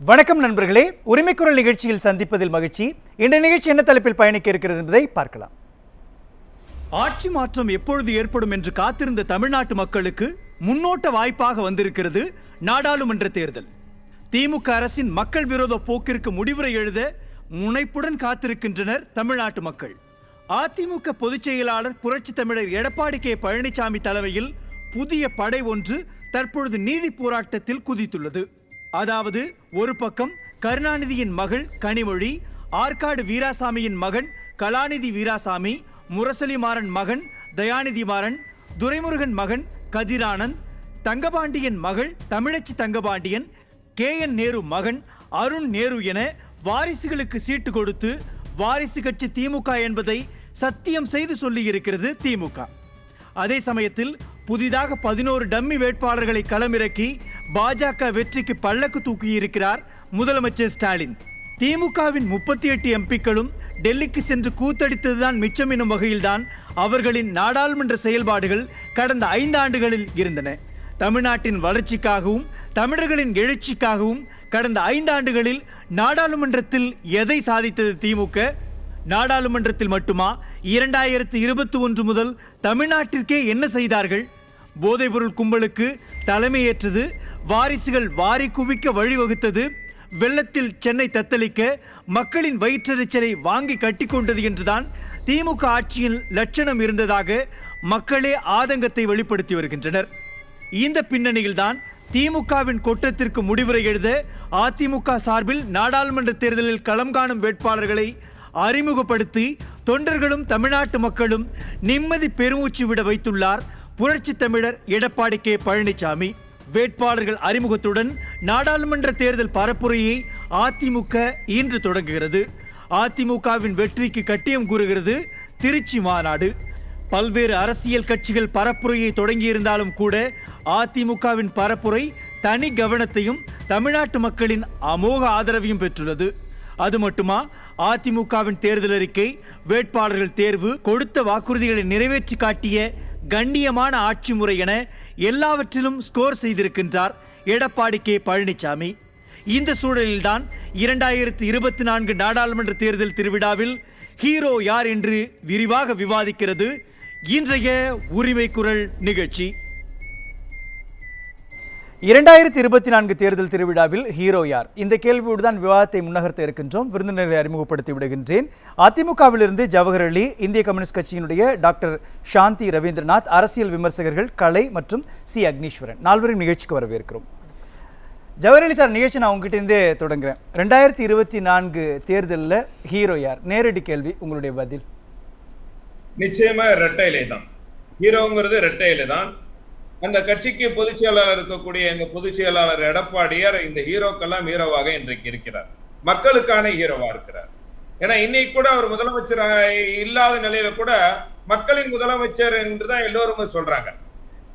வணக்கம் நண்பர்களே, உரிமைக்குரல் நிகழ்ச்சியில் சந்திப்பதில் மகிழ்ச்சி. இந்த நிகழ்ச்சி என்ன தலைப்பில் பயணிக்க இருக்கிறது என்பதை பார்க்கலாம். ஆட்சி மாற்றம் எப்பொழுது ஏற்படும் என்று காத்திருந்த தமிழ்நாட்டு மக்களுக்கு முன்னோட்ட வாய்ப்பாக வந்திருக்கிறது நாடாளுமன்ற தேர்தல். திமுக அரசின் மக்கள் விரோத போக்கிற்கு முடிவுரை எழுத முனைப்புடன் காத்திருக்கின்றனர் தமிழ்நாட்டு மக்கள். அதிமுக பொதுச் செயலாளர் புரட்சி தமிழர் எடப்பாடி கே பழனிசாமி தலைமையில் புதிய படை ஒன்று தற்பொழுது நீதி போராட்டத்தில் குதித்துள்ளது. அதாவது, ஒரு பக்கம் கருணாநிதியின் மகள் கனிமொழி, ஆற்காடு வீராசாமியின் மகன் கலாநிதி வீராசாமி, முரசொலிமாறன் மகன் தயாநிதி மாறன், துரைமுருகன் மகன் கதிரானந்த், தங்கபாண்டியன் மகள் தமிழச்சி தங்கபாண்டியன், KN நேரு மகன் அருண் நேரு என வாரிசுகளுக்கு சீட்டு கொடுத்து வாரிசு கட்சி திமுக என்பதை சத்தியம் செய்து சொல்லியிருக்கிறது திமுக. அதே சமயத்தில் புதிதாக 11 டம்மி வேட்பாளர்களை களமிறக்கி பாஜக வெற்றிக்கு பல்லக்கு தூக்கியிருக்கிறார் முதலமைச்சர் ஸ்டாலின். திமுகவின் 38 எம்பிக்களும் டெல்லிக்கு சென்று கூத்தடித்ததுதான் மிச்சம் எனும் வகையில்தான் அவர்களின் நாடாளுமன்ற செயல்பாடுகள் கடந்த 5 ஆண்டுகளில் இருந்தன. தமிழ்நாட்டின் வளர்ச்சிக்காகவும் தமிழர்களின் எழுச்சிக்காகவும் கடந்த 5 ஆண்டுகளில் நாடாளுமன்றத்தில் எதை சாதித்தது திமுக? நாடாளுமன்றத்தில் மட்டுமா 2021 முதல் தமிழ்நாட்டிற்கே என்ன செய்தார்கள்? போதைப்பொருள் கும்பலுக்கு தலைமையேற்றது, வாரிசுகள் வாரி குவிக்க வழிவகுத்தது, வெள்ளத்தில் சென்னை தத்தளிக்க மக்களின் வயிற்றெரிச்சலை வாங்கி கட்டிக்கொண்டது என்றுதான் திமுக ஆட்சியில் லட்சணம் இருந்ததாக மக்களே ஆதங்கத்தை வெளிப்படுத்தி வருகின்றனர். இந்த பின்னணியில்தான் திமுகவின் கொட்டத்திற்கு முடிவுரை எழுத அதிமுக சார்பில் நாடாளுமன்ற தேர்தலில் களம் காணும் வேட்பாளர்களை அறிமுகப்படுத்தி தொண்டர்களும் தமிழ்நாட்டு மக்களும் நிம்மதி பெருமூச்சு விட வைத்துள்ளார் புரட்சி தமிழர் எடப்பாடி கே பழனிசாமி. வேட்பாளர்கள் அறிமுகத்துடன் நாடாளுமன்ற தேர்தல் பரப்புரையை அதிமுக இன்று தொடங்குகிறது. அதிமுகவின் வெற்றிக்கு கட்டியம் கூறுகிறது திருச்சி மாநாடு. பல்வேறு அரசியல் கட்சிகள் பரப்புரையை தொடங்கியிருந்தாலும் கூட அதிமுகவின் பரப்புரை தனி கவனத்தையும் தமிழ்நாட்டு மக்களின் அமோக ஆதரவையும் பெற்றுள்ளது. அது மட்டுமா, அதிமுகவின் தேர்தல் அறிக்கை, வேட்பாளர்கள் தேர்வு, கொடுத்த வாக்குறுதிகளை நிறைவேற்றி காட்டிய கண்ணியமான ஆட்சி முறை என எல்லாவற்றிலும் ஸ்கோர் செய்திருக்கின்றார் எடப்பாடி கே பழனிசாமி. இந்த சூழலில்தான் 2024 நாடாளுமன்ற தேர்தல் திருவிழாவில் ஹீரோ யார் என்று விரிவாக விவாதிக்கிறது இன்றைய உரிமை குரல் நிகழ்ச்சி. 2024 தேர்தல் திருவிழாவில் ஹீரோ யார்? இந்த கேள்வியோடு தான் விவாதத்தை முன்னகர்த்த இருக்கின்றோம். விருந்தினரை அறிமுகப்படுத்தி விடுகின்றேன். அதிமுகவிலிருந்து ஜவஹர் அலி, இந்திய கம்யூனிஸ்ட் கட்சியினுடைய டாக்டர் சாந்தி ரவீந்திரநாத், அரசியல் விமர்சகர்கள் கலை மற்றும் சி அக்னீஸ்வரன், நால்வரையும் நிகழ்ச்சிக்கு வரவேற்கிறோம். ஜவஹர் அலி சார், நிகழ்ச்சி நான் உங்ககிட்ட இருந்தே தொடங்குறேன். 2024 தேர்தலில் ஹீரோ யார்? நேரடி கேள்வி, உங்களுடைய பதில். நிச்சயமா இரட்டை இலை தான். ஹீரோங்கிறது இரட்டை இலை தான். அந்த கட்சிக்கு பொதுச் செயலாளர் இருக்கக்கூடிய எங்க பொதுச் செயலாளர் எடப்பாடியார் இந்த ஹீரோக்கெல்லாம் ஹீரோவாக இன்றைக்கு இருக்கிறார். மக்களுக்கான ஹீரோவா இருக்கிறார். ஏன்னா இன்னைக்கு கூட அவர் முதலமைச்சர் இல்லாத நிலையில கூட மக்களின் முதலமைச்சர் என்றுதான் எல்லோருமே சொல்றாங்க.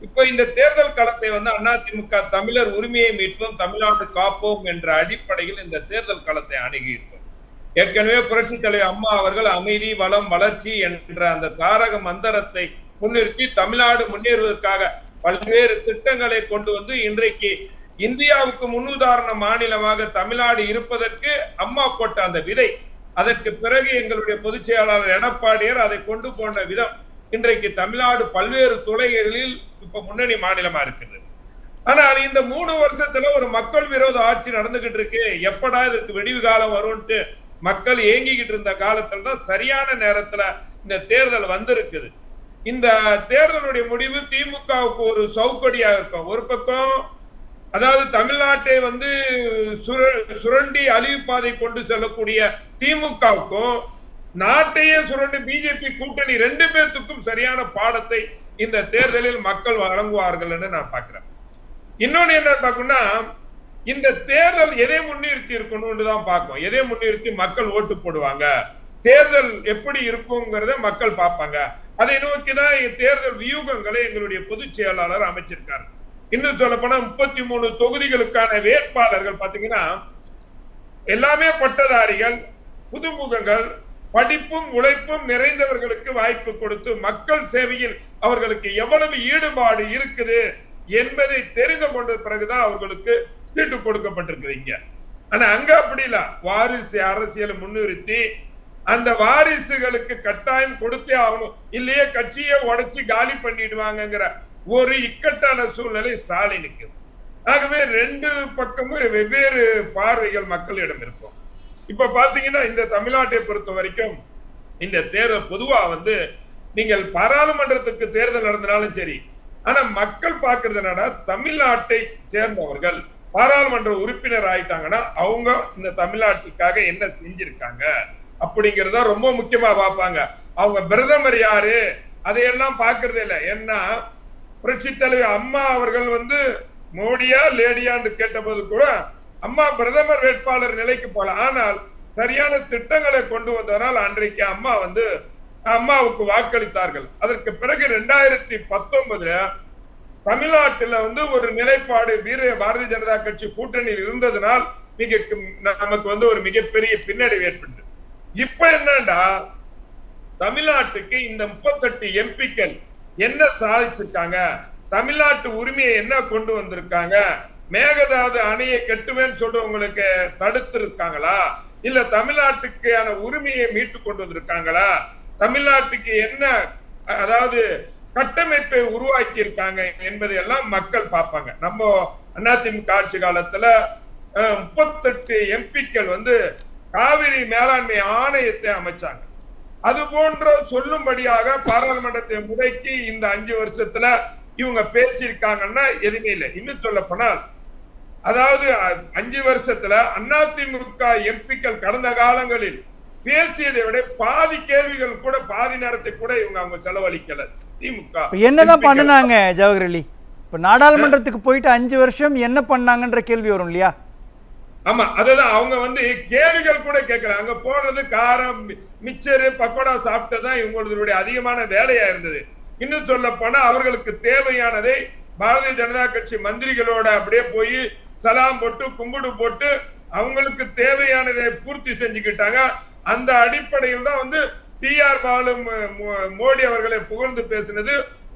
இப்ப இந்த தேர்தல் களத்தை அதிமுக தமிழர் உரிமையை மீட்போம், தமிழ்நாடு காப்போம் என்ற அடிப்படையில் இந்த தேர்தல் களத்தை அணுகியிருக்கும். ஏற்கனவே புரட்சி தலைவர் அம்மா அவர்கள் அமைதி, வளம், வளர்ச்சி என்ற அந்த தாரக மந்திரத்தை முன்னிறுத்தி தமிழ்நாடு முன்னேறுவதற்காக பல்வேறு திட்டங்களை கொண்டு வந்து இன்றைக்கு இந்தியாவுக்கு முன்னுதாரண மாநிலமாக தமிழ்நாடு இருப்பதற்கு அம்மா போட்ட அந்த விதை, அதற்கு பிறகு எங்களுடைய பொதுச் செயலாளர் எடப்பாடியார் அதை கொண்டு போன விதம் இன்றைக்கு தமிழ்நாடு பல்வேறு துறைகளில் இப்ப முன்னணி மாநிலமா இருக்குது. ஆனால் இந்த 3 வருஷத்துல ஒரு மக்கள் விரோத ஆட்சி நடந்துகிட்டு இருக்கு. எப்படா இதற்கு வெடிவு காலம் வரும்ட்டு மக்கள் ஏங்கிக்கிட்டு இருந்த காலத்துல தான் சரியான நேரத்துல இந்த தேர்தல் வந்திருக்குது. இந்த தேர்தலுடைய முடிவு திமுகவுக்கு ஒரு சவுக்கடியா இருக்கும். ஒரு பக்கம் அதாவது தமிழ்நாட்டை சுரண்டி அழிவு பாதை கொண்டு செல்லக்கூடிய திமுகவுக்கும், நாட்டையே சுரண்டி பிஜேபி கூட்டணி 2 பேர்த்துக்கும் சரியான பாடத்தை இந்த தேர்தலில் மக்கள் வழங்குவார்கள் என்று நான் பார்க்கிறேன். இன்னொன்னு என்ன பார்க்கணும்னா, இந்த தேர்தல் எதை முன்னிறுத்தி இருக்கணும்னு தான் பார்க்கும். எதை முன்னிறுத்தி மக்கள் ஓட்டு போடுவாங்க, தேர்தல் எப்படி இருக்குங்கிறத மக்கள் பார்ப்பாங்க. அதை நோக்கிதான் தேர்தல் வியூகங்களை எங்களுடைய பொதுச் செயலாளர் அமைச்சிருக்காரு. இன்னும் சொல்ல போனா 33 தொகுதிகளுக்கான வேட்பாளர்கள் பாத்தீங்கன்னா எல்லாமே பட்டதாரிகள், புதுமுகங்கள், படிப்பும் உழைப்பும் நிறைந்தவர்களுக்கு வாய்ப்பு கொடுத்து மக்கள் சேவையில் அவர்களுக்கு எவ்வளவு ஈடுபாடு இருக்குது என்பதை தெரிந்து கொண்ட பிறகுதான் அவர்களுக்கு சீட்டு கொடுக்கப்பட்டிருக்குது. இங்க ஆனா அங்க அப்படி இல்ல, வாரிசு அரசியலை முன்னிறுத்தி அந்த வாரிசுகளுக்கு கட்டாயம் கொடுத்தே ஆகணும், இல்லையே கட்சியை உடைச்சு காலி பண்ணிடுவாங்கிற ஒரு இக்கட்டான சூழ்நிலை ஸ்டாலினுக்கு. ஆகவே ரெண்டு பக்கமும் வெவ்வேறு பார்வைகள் மக்களிடம் இருக்கும். இப்ப பாத்தீங்கன்னா இந்த தமிழ்நாட்டை பொறுத்த வரைக்கும் இந்த தேர்தல் பொதுவா நீங்கள் பாராளுமன்றத்துக்கு தேர்தல் நடந்தனாலும் சரி, ஆனா மக்கள் பாக்குறது என்னன்னா தமிழ்நாட்டை சேர்ந்தவர்கள் பாராளுமன்ற உறுப்பினர் ஆயிட்டாங்கன்னா அவங்க இந்த தமிழ்நாட்டுக்காக என்ன செஞ்சிருக்காங்க அப்படிங்கறத ரொம்ப முக்கியமா பார்ப்பாங்க. அவங்க பிரதமர் யாரு அதையெல்லாம் பாக்குறதே இல்லை. ஏன்னா புரட்சி தலைவர் அம்மா அவர்கள் மோடியா லேடியான்னு கேட்டபோது கூட அம்மா பிரதமர் வேட்பாளர் நிலைக்கு போல, ஆனால் சரியான திட்டங்களை கொண்டு வந்ததனால் அன்றைக்கு அம்மா அம்மாவுக்கு வாக்களித்தார்கள். அதற்கு பிறகு 2019 தமிழ்நாட்டில் ஒரு நிலைப்பாடு பாரதிய ஜனதா கட்சி கூட்டணியில் இருந்ததனால் நமக்கு ஒரு மிகப்பெரிய பின்னடைவு ஏற்பட்டது. இப்ப என்னன்னா தமிழ்நாட்டுக்கு இந்த 38 எம்பிக்கள் என்ன சாதிச்சிருக்காங்க, தமிழ்நாட்டு உரிமையை என்ன கொண்டு வந்திருக்காங்க, மேகதாது அணையை கட்டுவேன்னு சொல்றவங்களுக்கு தடுத்து இருக்காங்களா, இல்ல தமிழ்நாட்டுக்கான உரிமையை மீட்டு கொண்டு வந்திருக்காங்களா, தமிழ்நாட்டுக்கு என்ன அதாவது கட்டமைப்பை உருவாக்கி இருக்காங்க என்பதை எல்லாம் மக்கள் பார்ப்பாங்க. நம்ம அதிமுக ஆட்சி காலத்துல 38 எம்பிக்கள் காவிரி மேலாண்மை ஆணையத்தை அமைச்சாங்க. அது போன்ற சொல்லும்படியாக பாராளுமன்றத்தை முடக்கி இந்த 5 வருஷத்துல இவங்க பேசியிருக்காங்கன்னா எதுவுமே இல்லை. இன்னும் சொல்ல போனால் அதாவது 5 வருஷத்துல அதிமுக எம்பிக்கள் கடந்த காலங்களில் பேசியதை விட பாதி கேள்விகள் கூட பாதி நேரத்தை கூட அவங்க செலவழிக்கல. திமுக என்னதான் பண்ணுனாங்க ஜவஹர் அலி? இப்ப நாடாளுமன்றத்துக்கு போயிட்டு 5 வருஷம் என்ன பண்ணாங்கன்ற கேள்வி வரும் இல்லையா? ஆமா, அதுதான் அவங்க கேள்விகள் கூட கேட்கல. அங்க போறது காரம் மிச்சரு பக்கோடா சாப்பிட்டதான் இவங்களுடைய அதிகமான வேலையா இருந்தது. இன்னும் சொல்ல போனா அவர்களுக்கு தேவையானதை பாரதிய ஜனதா கட்சி மந்திரிகளோட அப்படியே போய் சலாம் போட்டு கும்பிடு போட்டு அவங்களுக்கு தேவையானதை பூர்த்தி செஞ்சுக்கிட்டாங்க. அந்த அடிப்படையில் தான் டிஆர் பாலு மோடி அவர்களை புகழ்ந்து பேசினது,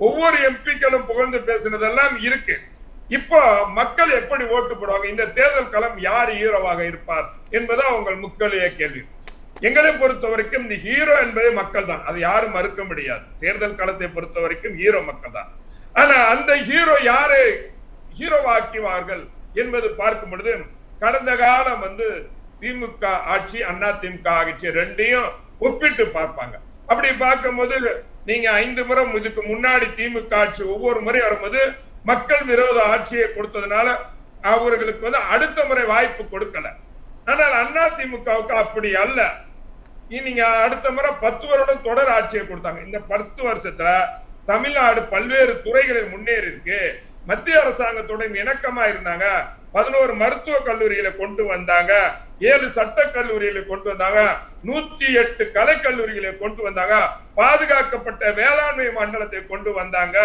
ஒவ்வொரு எம்பிக்களும் புகழ்ந்து பேசினதெல்லாம் இருக்கு. இப்போ மக்கள் எப்படி ஓட்டு போடுவாங்க, இந்த தேர்தல் களம் யார் ஹீரோவாக இருப்பார் என்பது அவங்க முக்கிய கேள்வி. எங்களை பொறுத்த வரைக்கும் இந்த ஹீரோ என்பது மக்கள் தான், அது யாரும் மறுக்க முடியாது. தேர்தல் களத்தை பொறுத்த வரைக்கும் ஹீரோ மக்கள் தான். ஆனா அந்த ஹீரோ யாரை ஹீரோவாக்குவார்கள் என்பது பார்க்கும் பொழுது கடந்த காலம் திமுக ஆட்சி அதிமுக ஆட்சி ரெண்டையும் ஒப்பிட்டு பார்ப்பாங்க. அப்படி பார்க்கும்போது நீங்க 5 முறை இதுக்கு முன்னாடி திமுக ஆட்சி ஒவ்வொரு முறை வரும்போது மக்கள் விரோத ஆட்சியை கொடுத்ததுனால அவர்களுக்கு அடுத்த முறை வாய்ப்பு கொடுக்கல. ஆனால் அதிமுகவுக்கு அப்படி அல்ல. நீங்க அடுத்த முறை 10 வருடம் தொடர் ஆட்சியை கொடுத்தாங்க. இந்த 10 வருஷத்துல தமிழ்நாடு பல்வேறு துறைகளில் முன்னேறி இருக்கு. மத்திய அரசாங்கத்துடன் இணக்கமா இருந்தாங்க. 11 மருத்துவ கல்லூரிகளை கொண்டு வந்தாங்க, 7 சட்ட கல்லூரிகளை கொண்டு வந்தாங்க, 108 கலை கல்லூரிகளை கொண்டு வந்தாங்க, பாதுகாக்கப்பட்ட வேளாண்மை மண்டலத்தை கொண்டு வந்தாங்க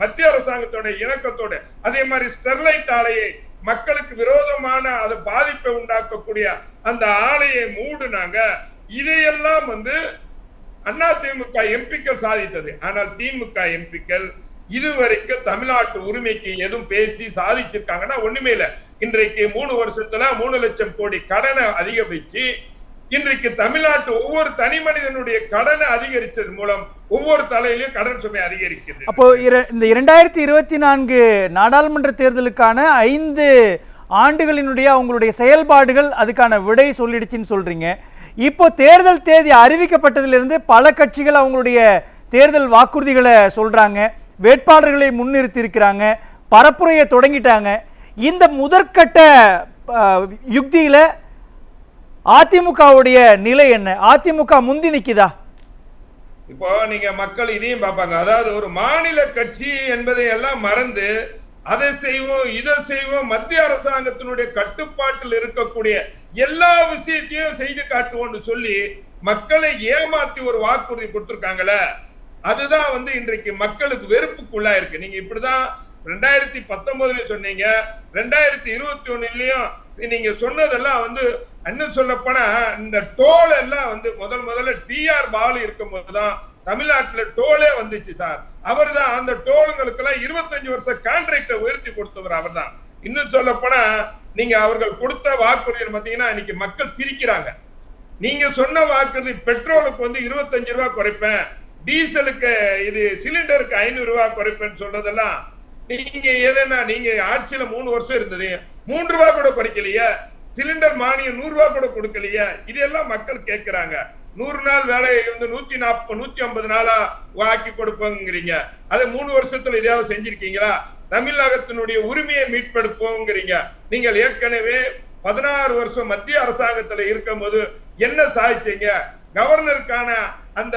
மத்திய அரசாங்கத்தோட இணக்கத்தோட. அதே மாதிரி ஸ்டெர்லைட் ஆலையை மக்களுக்கு விரோதமான அது பாதிப்பை உண்டாக்கக்கூடிய அந்த ஆலையை மூடுனாங்க. இதையெல்லாம் அதிமுக எம்பிக்கள் சாதித்தது. ஆனால் திமுக எம்பிக்கள் இதுவரைக்கும் தமிழ்நாட்டு உரிமைக்கு எதுவும் பேசி சாதிச்சிருக்காங்கன்னா ஒண்ணுமே இல்லை. இன்றைக்கு 3 வருஷத்துல 3 லட்சம் கோடி கடனை அதிகரிச்சு இன்றைக்கு தமிழ்நாட்டு ஒவ்வொரு தனி மனிதனுடைய கடனை அதிகரிச்சது மூலம் ஒவ்வொரு தலையிலும் கடன் சுமை அதிகரிக்குது. அப்போ இந்த 2024 நாடாளுமன்ற தேர்தலுக்கான 5 ஆண்டுகளினுடைய அவங்களுடைய செயல்பாடுகள் அதுக்கான விடை சொல்லிடுச்சுன்னு சொல்றீங்க. இப்போ தேர்தல் தேதி அறிவிக்கப்பட்டதிலிருந்து பல கட்சிகள் அவங்களுடைய தேர்தல் வாக்குறுதிகளை சொல்றாங்க, வேட்பாளர்களை முன்னிறுத்தி இருக்கிறாங்க, பரப்புரையை தொடங்கிட்டாங்க. இந்த முதற்கட்ட யுக்தியில அதிமுகவுடைய நிலை என்ன? அதிமுக முந்தி நிக்குதா? இப்போ நீங்க மக்கள் இதையும் பார்ப்பாங்க. அதாவது ஒரு மாநில கட்சி என்பதை எல்லாம் மறந்து அதை செய்வோம் இதை செய்வோம், மத்திய அரசாங்கத்தினுடைய கட்டுப்பாட்டில் இருக்கக்கூடிய எல்லா விஷயத்தையும் செய்து காட்டுவோம்னு சொல்லி மக்களை ஏமாற்றி ஒரு வாக்குறுதி கொடுத்திருக்காங்கல்ல, அதுதான் இன்றைக்கு மக்களுக்கு வெறுப்புக்குள்ளா இருக்கு. நீங்க இப்படிதான் 2019 சொன்னீங்க, 2021 நீங்க சொன்னதெல்லாம் இன்னும் சொல்ல போனா இந்த டோல் எல்லாம் முதல்ல டிஆர் பாலு இருக்கும் போதுதான் தமிழ்நாட்டுல டோலே வந்துச்சு சார். அவர் தான் அந்த டோலுங்களுக்கு எல்லாம் 25 வருஷம் கான்ட்ராக்டை உயர்த்தி கொடுத்தவர் அவர் தான். இன்னும் சொல்ல போனா நீங்க அவர்கள் கொடுத்த வாக்குறுதிகள் பாத்தீங்கன்னா இன்னைக்கு மக்கள் சிரிக்கிறாங்க. நீங்க சொன்ன வாக்குறுதி பெட்ரோலுக்கு வந்து 25 ரூபாய் குறைப்பேன், டீசலுக்கு இது சிலிண்டருக்கு 500 ரூபாய் குறைப்பேன்னு சொல்றதெல்லாம் நீங்க எதுனா நீங்க ஆட்சியில 3 வருஷம் இருந்தது 3 ரூபாய் கூட குறைக்கலையா, சிலிண்டர் மானியம் 100 ரூபாய் கூட கொடுக்கலையா, இதெல்லாம் மக்கள் கேட்கிறாங்க. 100 நாள் வேலையை வந்து 140 150 நாளா ஆக்கி கொடுப்போங்கிறீங்க, அதை 3 வருஷத்துல இதையாவது செஞ்சிருக்கீங்களா? தமிழகத்தினுடைய உரிமையை மீட்பெடுப்போங்கிறீங்க. நீங்கள் ஏற்கனவே 16 வருஷம் மத்திய அரசாங்கத்துல இருக்கும் போது என்ன சாதிச்சீங்க? கவர்னருக்கான அந்த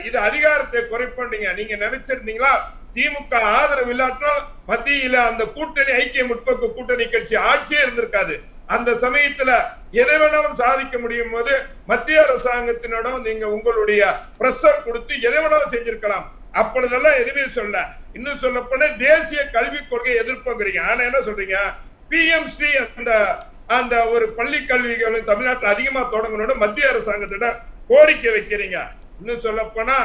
இது அதிகாரத்தை குறைப்பீங்க. நீங்க நினைச்சிருந்தீங்களா திமுக ஆதரவு இல்லாட்டால் மத்தியில அந்த கூட்டணி ஐக்கிய முற்போக்கு கூட்டணி கட்சி ஆட்சியே இருந்திருக்காது. அந்த சமயத்துல எதை வேணாலும் சாதிக்க முடியும் போது மத்திய அரசாங்கத்தினிடம் நீங்க உங்களுடைய பிரஷர் கொடுத்து எதை வேணாலும் செஞ்சிருக்கலாம். அப்பொழுதெல்லாம் எதுவுமே சொல்ல. இன்னும் சொல்ல போனா தேசிய கல்விக் கொள்கையை எதிர்ப்புங்கிறீங்க. ஆனா என்ன சொல்றீங்க? பிஎம்ஸ்ரீ அந்த ஒரு பள்ளி கல்விகள் தமிழ்நாட்டில் அதிகமா தொடங்கணும்னு மத்திய அரசாங்கத்திடம் கோரிக்கை வைக்கிறீங்க. இன்னும் சொல்ல போனா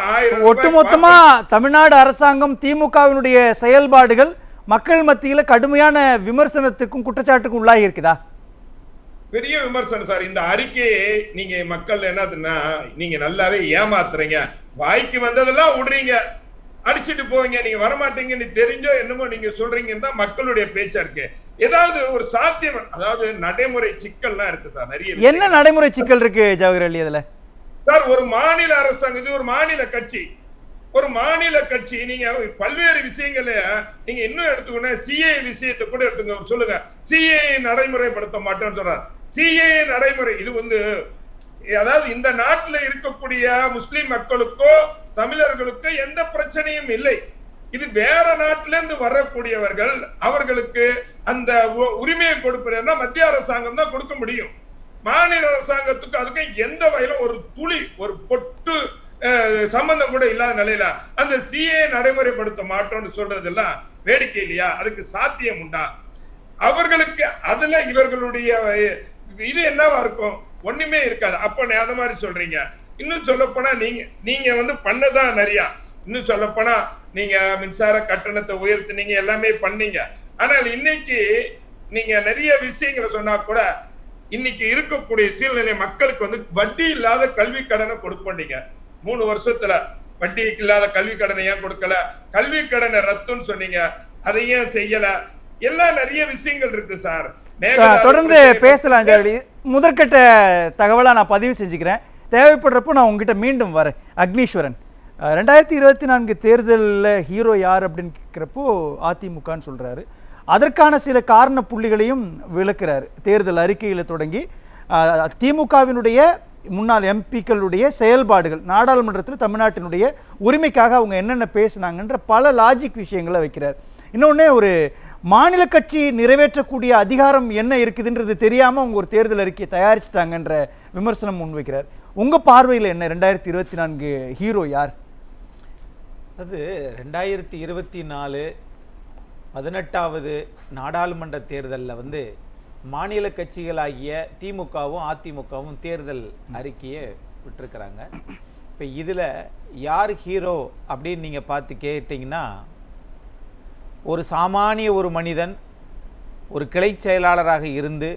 ஒட்டுமொத்தமா தமிழ்நாடு அரசாங்கம் திமுகவினுடைய செயல்பாடுகள் மக்கள் மத்தியில கடுமையான விமர்சனத்துக்கும் குற்றச்சாட்டுக்கும் உள்ளாகி இருக்குதா? பெரிய விமர்சனம் சார். இந்த அறிக்கையை நீங்க மக்கள் என்னதுன்னா நீங்க நல்லாவே ஏமாத்துறீங்க. வாய்க்கு வந்ததெல்லாம் விடுறீங்க, அடிச்சுட்டு போவீங்க, நீங்க வரமாட்டீங்கன்னு தெரிஞ்சோ என்னமோ நீங்க சொல்றீங்கன்னு தான் மக்களுடைய பேச்சா இருக்கு. ஏதாவது ஒரு சாத்தியம், அதாவது நடைமுறை சிக்கல்லாம் இருக்கு சார். நிறைய என்ன நடைமுறை சிக்கல் இருக்கு ஜவஹர் அலி? அதுல சார் ஒரு மாநில அரசாங்கம், இது ஒரு மாநில கட்சி, ஒரு மாநில கட்சி நீங்க பல்வேறு விஷயங்கள நீங்க இன்னும் எடுத்துக்கணும். சிஏ விஷயத்தை கூட எடுத்துங்க, சொல்லுங்க சிஏ நடைமுறைப்படுத்த மாட்டேன்னு சொல்றாரு. சிஏ நடைமுறை இது வந்து அதாவது இந்த நாட்டில் இருக்கக்கூடிய முஸ்லிம் மக்களுக்கோ தமிழர்களுக்கோ எந்த பிரச்சனையும் இல்லை. இது வேற நாட்டில இருந்து வரக்கூடியவர்கள், அவர்களுக்கு அந்த உரிமையை கொடுப்பதுன்னா மத்திய அரசாங்கம் தான் கொடுக்க முடியும். மாநில அரசாங்கத்துக்கு அதுக்கு எந்த வகையிலும் ஒரு துளி ஒரு பொட்டு சம்பந்தம் கூட இல்லாத நிலையில அந்த சிஏ நடைமுறைப்படுத்த மாட்டோம்னு சொல்றதெல்லாம் வேடிக்கை இல்லையா? அதுக்கு சாத்தியம் உண்டா? அவர்களுக்கு அதுல இவர்களுடைய இது என்னவா இருக்கும்? ஒண்ணுமே இருக்காது. அப்ப அந்த மாதிரி சொல்றீங்க. இன்னும் சொல்ல போனா நீங்க வந்து பண்ணதான் நிறைய. இன்னும் சொல்ல போனா நீங்க மின்சார கட்டணத்தை உயர்த்தினீங்க, எல்லாமே பண்ணீங்க. ஆனால் இன்னைக்கு நீங்க நிறைய விஷயங்களை சொன்னா கூட இன்னைக்கு இருக்கக்கூடிய சூழ்நிலை மக்களுக்கு வந்து வட்டி இல்லாத கல்வி கடனை கொடுப்பீங்க. 3 வருஷத்துல வட்டி இல்லாத கல்வி கடனை ஏன் கொடுக்கல? கல்வி கடனை ரத்துன்னு சொன்னீங்க, அதை ஏன் செய்யல? எல்லாம் நிறைய விஷயங்கள் இருக்கு சார். தொடர்ந்து பேசலாம். முதற்கட்ட தகவலா நான் பதிவு செஞ்சுக்கிறேன். தேவைப்படுறப்போ நான் உங்ககிட்ட மீண்டும் வரேன். அக்னீஸ்வரன், 2024 தேர்தலில் ஹீரோ யார் அப்படின்னு கேட்குறப்போ அதிமுகன்னு சொல்கிறாரு. அதற்கான சில காரண புள்ளிகளையும் விளக்குறாரு. தேர்தல் அறிக்கையில் தொடங்கி திமுகவினுடைய முன்னாள் எம்பிக்களுடைய செயல்பாடுகள், நாடாளுமன்றத்தில் தமிழ்நாட்டினுடைய உரிமைக்காக அவங்க என்னென்ன பேசினாங்கன்ற பல லாஜிக் விஷயங்களை வைக்கிறார். இன்னொன்று, ஒரு மாநில கட்சி நிறைவேற்றக்கூடிய அதிகாரம் என்ன இருக்குதுன்றது தெரியாமல் அவங்க ஒரு தேர்தல் அறிக்கையை தயாரிச்சிட்டாங்கன்ற விமர்சனம் முன்வைக்கிறார். உங்கள் பார்வையில் என்ன? 2024 ஹீரோ யார்? அது 2024 18வது நாடாளுமன்ற தேர்தலில் வந்து மாநில கட்சிகளாகிய திமுகவும் அதிமுகவும் தேர்தல் அறிக்கையை விட்டுருக்குறாங்க. இப்போ இதில் யார் ஹீரோ அப்படின்னு நீங்கள் பார்த்து கேட்டிங்கன்னா, ஒரு சாமானிய ஒரு மனிதன் ஒரு கிளை செயலாளராக இருந்து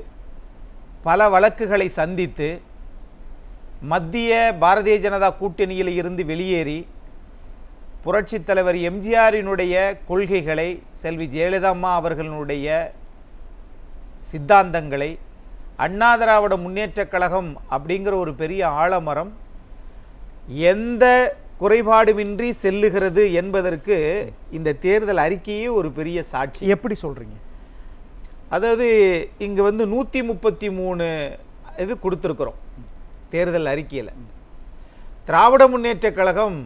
பல வழக்குகளை சந்தித்து மத்திய பாரதிய ஜனதா கூட்டணியில் இருந்து வெளியேறி புரட்சித் தலைவர் எம்ஜிஆரினுடைய கொள்கைகளை, செல்வி ஜெயலலிதா அம்மா அவர்களுடைய சித்தாந்தங்களை, அண்ணா திராவிட முன்னேற்றக் கழகம் அப்படிங்கிற ஒரு பெரிய ஆலமரம் எந்த குறைபாடுமின்றி செல்லுகிறது என்பதற்கு இந்த தேர்தல் அறிக்கையே ஒரு பெரிய சாட்சி. எப்படி சொல்றீங்க? அதாவது இங்கே வந்து 133 இது கொடுத்துருக்குறோம் தேர்தல் அறிக்கையில். திராவிட முன்னேற்றக் கழகம்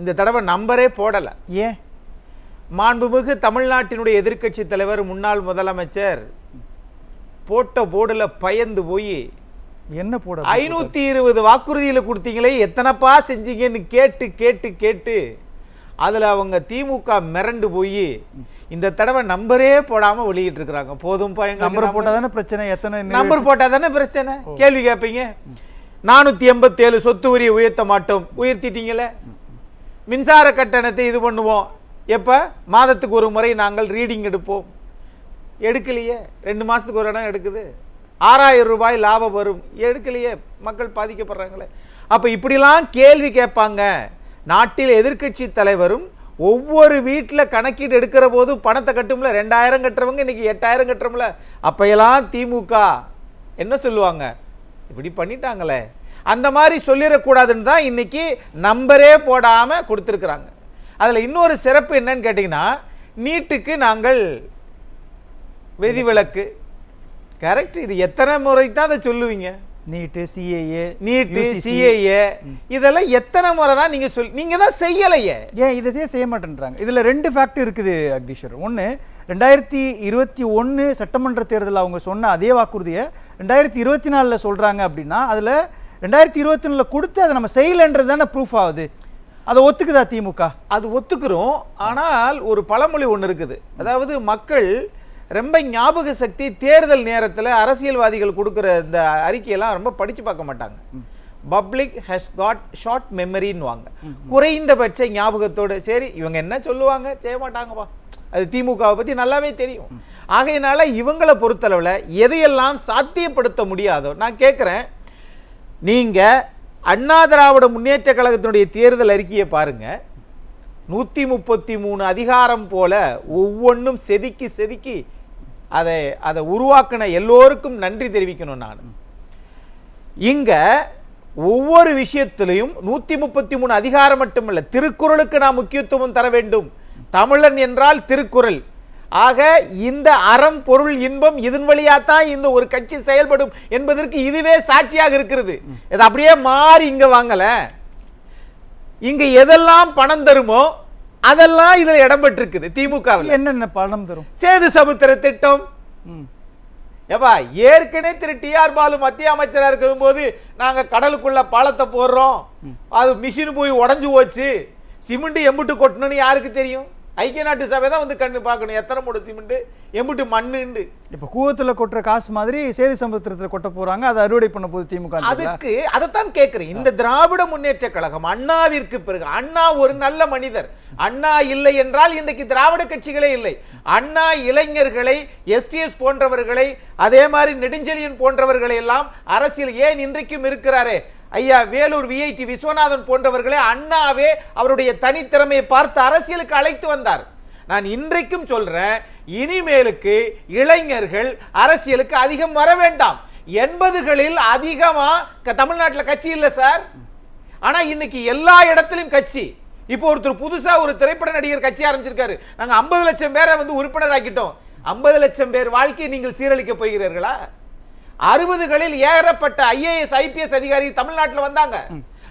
இந்த தடவை நம்பரே போடலை. ஏன்? மாண்புமிகு தமிழ்நாட்டினுடைய எதிர்க்கட்சி தலைவர் முன்னாள் முதலமைச்சர் போட்ட போர்டில் பயந்து போய் என்ன போட 520 வாக்குறுதியில் கொடுத்தீங்களே, எத்தனைப்பா செஞ்சீங்கன்னு கேட்டு கேட்டு கேட்டு அதில் அவங்க திமுக மிரண்டு போய் இந்த தடவை நம்பரே போடாமல் வெளியிட்டு இருக்கிறாங்க. போதும், நம்பர் போட்டால் தானே பிரச்சனை. எத்தனை நம்பர் போட்டால் தானே பிரச்சனை? கேள்வி கேட்பீங்க. 487 சொத்து வரியை உயர்த்த மாட்டோம், உயர்த்திட்டீங்களே. மின்சார கட்டணத்தை இது பண்ணுவோம், எப்போ? மாதத்துக்கு ஒரு முறை நாங்கள் ரீடிங் எடுப்போம். எடுக்கலையே. 2 மாசத்துக்கு ஒரு இடம் எடுக்குது. 6000 ரூபாய் லாபம் வரும், எடுக்கலையே. மக்கள் பாதிக்கப்படுறாங்களே. அப்ப இப்படிலாம் கேள்வி கேட்பாங்க. நாட்டில் எதிர்க்கட்சி தலைவரும் ஒவ்வொரு வீட்டில் கணக்கீடு எடுக்கிற போது பணத்தை கட்டும்ல, 2000 கட்டுறவங்க இன்னைக்கு 8000 கட்டுறோம்ல. அப்பையெல்லாம் திமுக என்ன சொல்லுவாங்க, இப்படி பண்ணிட்டாங்களே, அந்த மாதிரி சொல்லிடக்கூடாதுன்னு தான் இன்னைக்கு நம்பரே போடாம கொடுத்துருக்குறாங்க. அதில் இன்னொரு சிறப்பு என்னன்னு கேட்டிங்கன்னா, நீட்டுக்கு நாங்கள் விதிவிலக்கு. கரெக்ட். இது எத்தனை முறை தான் அதை சொல்லுவீங்க? நீட்டு, சிஏஏ இதெல்லாம் எத்தனை முறை தான் நீங்க தான் செய்யலையே. ஏன் இதை செய்ய மாட்டேன்றாங்க? இதுல 2 ஃபேக்ட் இருக்குது அக்னீஸ்வர். ஒன்று, 2021 சட்டமன்ற தேர்தலில் அவங்க சொன்ன அதே வாக்குறுதியை 2024 சொல்றாங்க அப்படின்னா, அதுல 2024 கொடுத்து அதை நம்ம செய்யலைன்றது தானே ப்ரூஃப் ஆகுது. அதை ஒத்துக்குதா திமுக? அது ஒத்துக்கிறோம். ஆனால் ஒரு பழமொழி ஒன்று இருக்குது. அதாவது மக்கள் ரொம்ப ஞாபக சக்தி தேர்தல் நேரத்தில் அரசியல்வாதிகள் கொடுக்குற இந்த அறிக்கையெல்லாம் ரொம்ப படித்து பார்க்க மாட்டாங்க. பப்ளிக் ஹேஸ் காட் ஷார்ட் மெமரின்னு வாங்க. குறைந்தபட்ச ஞாபகத்தோடு சரி இவங்க என்ன சொல்லுவாங்க செய்ய மாட்டாங்கப்பா, அது திமுகவை பற்றி நல்லாவே தெரியும். ஆகையினால இவங்களை பொறுத்தளவில் எதையெல்லாம் சாத்தியப்படுத்த முடியாதோ, நான் கேட்குறேன், நீங்கள் அண்ணா திராவிட முன்னேற்ற கழகத்தினுடைய தேர்தல் அறிக்கையை பாருங்க. 133 அதிகாரம் போல ஒவ்வொன்றும் செதுக்கி அதை உருவாக்கின எல்லோருக்கும் நன்றி தெரிவிக்கணும். நான் இங்க ஒவ்வொரு விஷயத்திலையும் 133 அதிகாரம் மட்டுமல்ல, திருக்குறளுக்கு நாம் முக்கியத்துவம் தர வேண்டும். தமிழன் என்றால் திருக்குறள். ஆக இந்த அறம் பொருள் இன்பம் இதன் வழியாத்தான் இந்த ஒரு கட்சி செயல்படும் என்பதற்கு இதுவே சாட்சியாக இருக்கிறது. இது அப்படியே மாறி இங்க வாங்கல. இங்க எதெல்லாம் பணம் தருமோ அதெல்லாம் இதுல இடம்பெற்றிருக்குது. திமுக என்னென்ன பணம் தரும்? சேது சமுத்திர திட்டம். ஏப்பா, ஏற்கனவே திரு டிஆர் பாலு மத்திய அமைச்சரா இருக்கும் போது நாங்க கடலுக்குள்ள பாலத்தை போடுறோம், அது மிஷின் போய் உடஞ்சு போச்சு, சிமெண்ட் எம்புட்டு கொட்டணும்னு யாருக்கு தெரியும்? ஐக்கிய நாட்டு சபை தான் வந்து கண்ணு பார்க்கணும், எத்தனை மூட சிமெண்ட் எம்புட்டு மண்ணுண்டு. இப்ப கூவத்துல கொட்டுற காசு மாதிரி சேது சமுத்திரத்தில் கொட்ட போறாங்க, அதை அறுவடை பண்ண போது திமுக. அதுக்கு அதைத்தான் கேட்கிறேன். இந்த திராவிட முன்னேற்ற கழகம் அண்ணாவிற்கு பிறகு, அண்ணா ஒரு நல்ல மனிதர், அண்ணா இல்லை என்றால் இன்றைக்கு திராவிட கட்சிகளே இல்லை. அண்ணா இளைஞர்களை, எஸ்டிஎஸ் போன்றவர்களை, அதே மாதிரி நெடுஞ்செழியன் போன்றவர்களை எல்லாம் அரசியல் ஏன் இன்றைக்கும் இருக்கிறாரே, ஐயா வேலூர் விஐடி விஸ்வநாதன் போன்றவர்களே அண்ணாவே அவருடைய தனித்திறமையை பார்த்து அரசியலுக்கு அழைத்து வந்தார். நான் இன்றைக்கும் சொல்றேன், இனிமேலுக்கு இளைஞர்கள் அரசியலுக்கு அதிகம் வர வேண்டாம். 80களில் அதிகமா தமிழ்நாட்டில் கட்சி இல்லை சார், ஆனா இன்னைக்கு எல்லா இடத்திலும் கட்சி. இப்போ ஒருத்தர் புதுசா ஒரு திரைப்பட நடிகர் கட்சி ஆரம்பிச்சிருக்காரு, நாங்க 50 லட்சம் பேரை வந்து உறுப்பினர் ஆக்கிட்டோம். 50 லட்சம் பேர் வாழ்க்கையை நீங்கள் சீரழிக்க போகிறீர்களா? 60களில் ஏறப்பட்ட IAS IPS அதிகாரி தமிழ்நாட்டில் வந்தாங்க.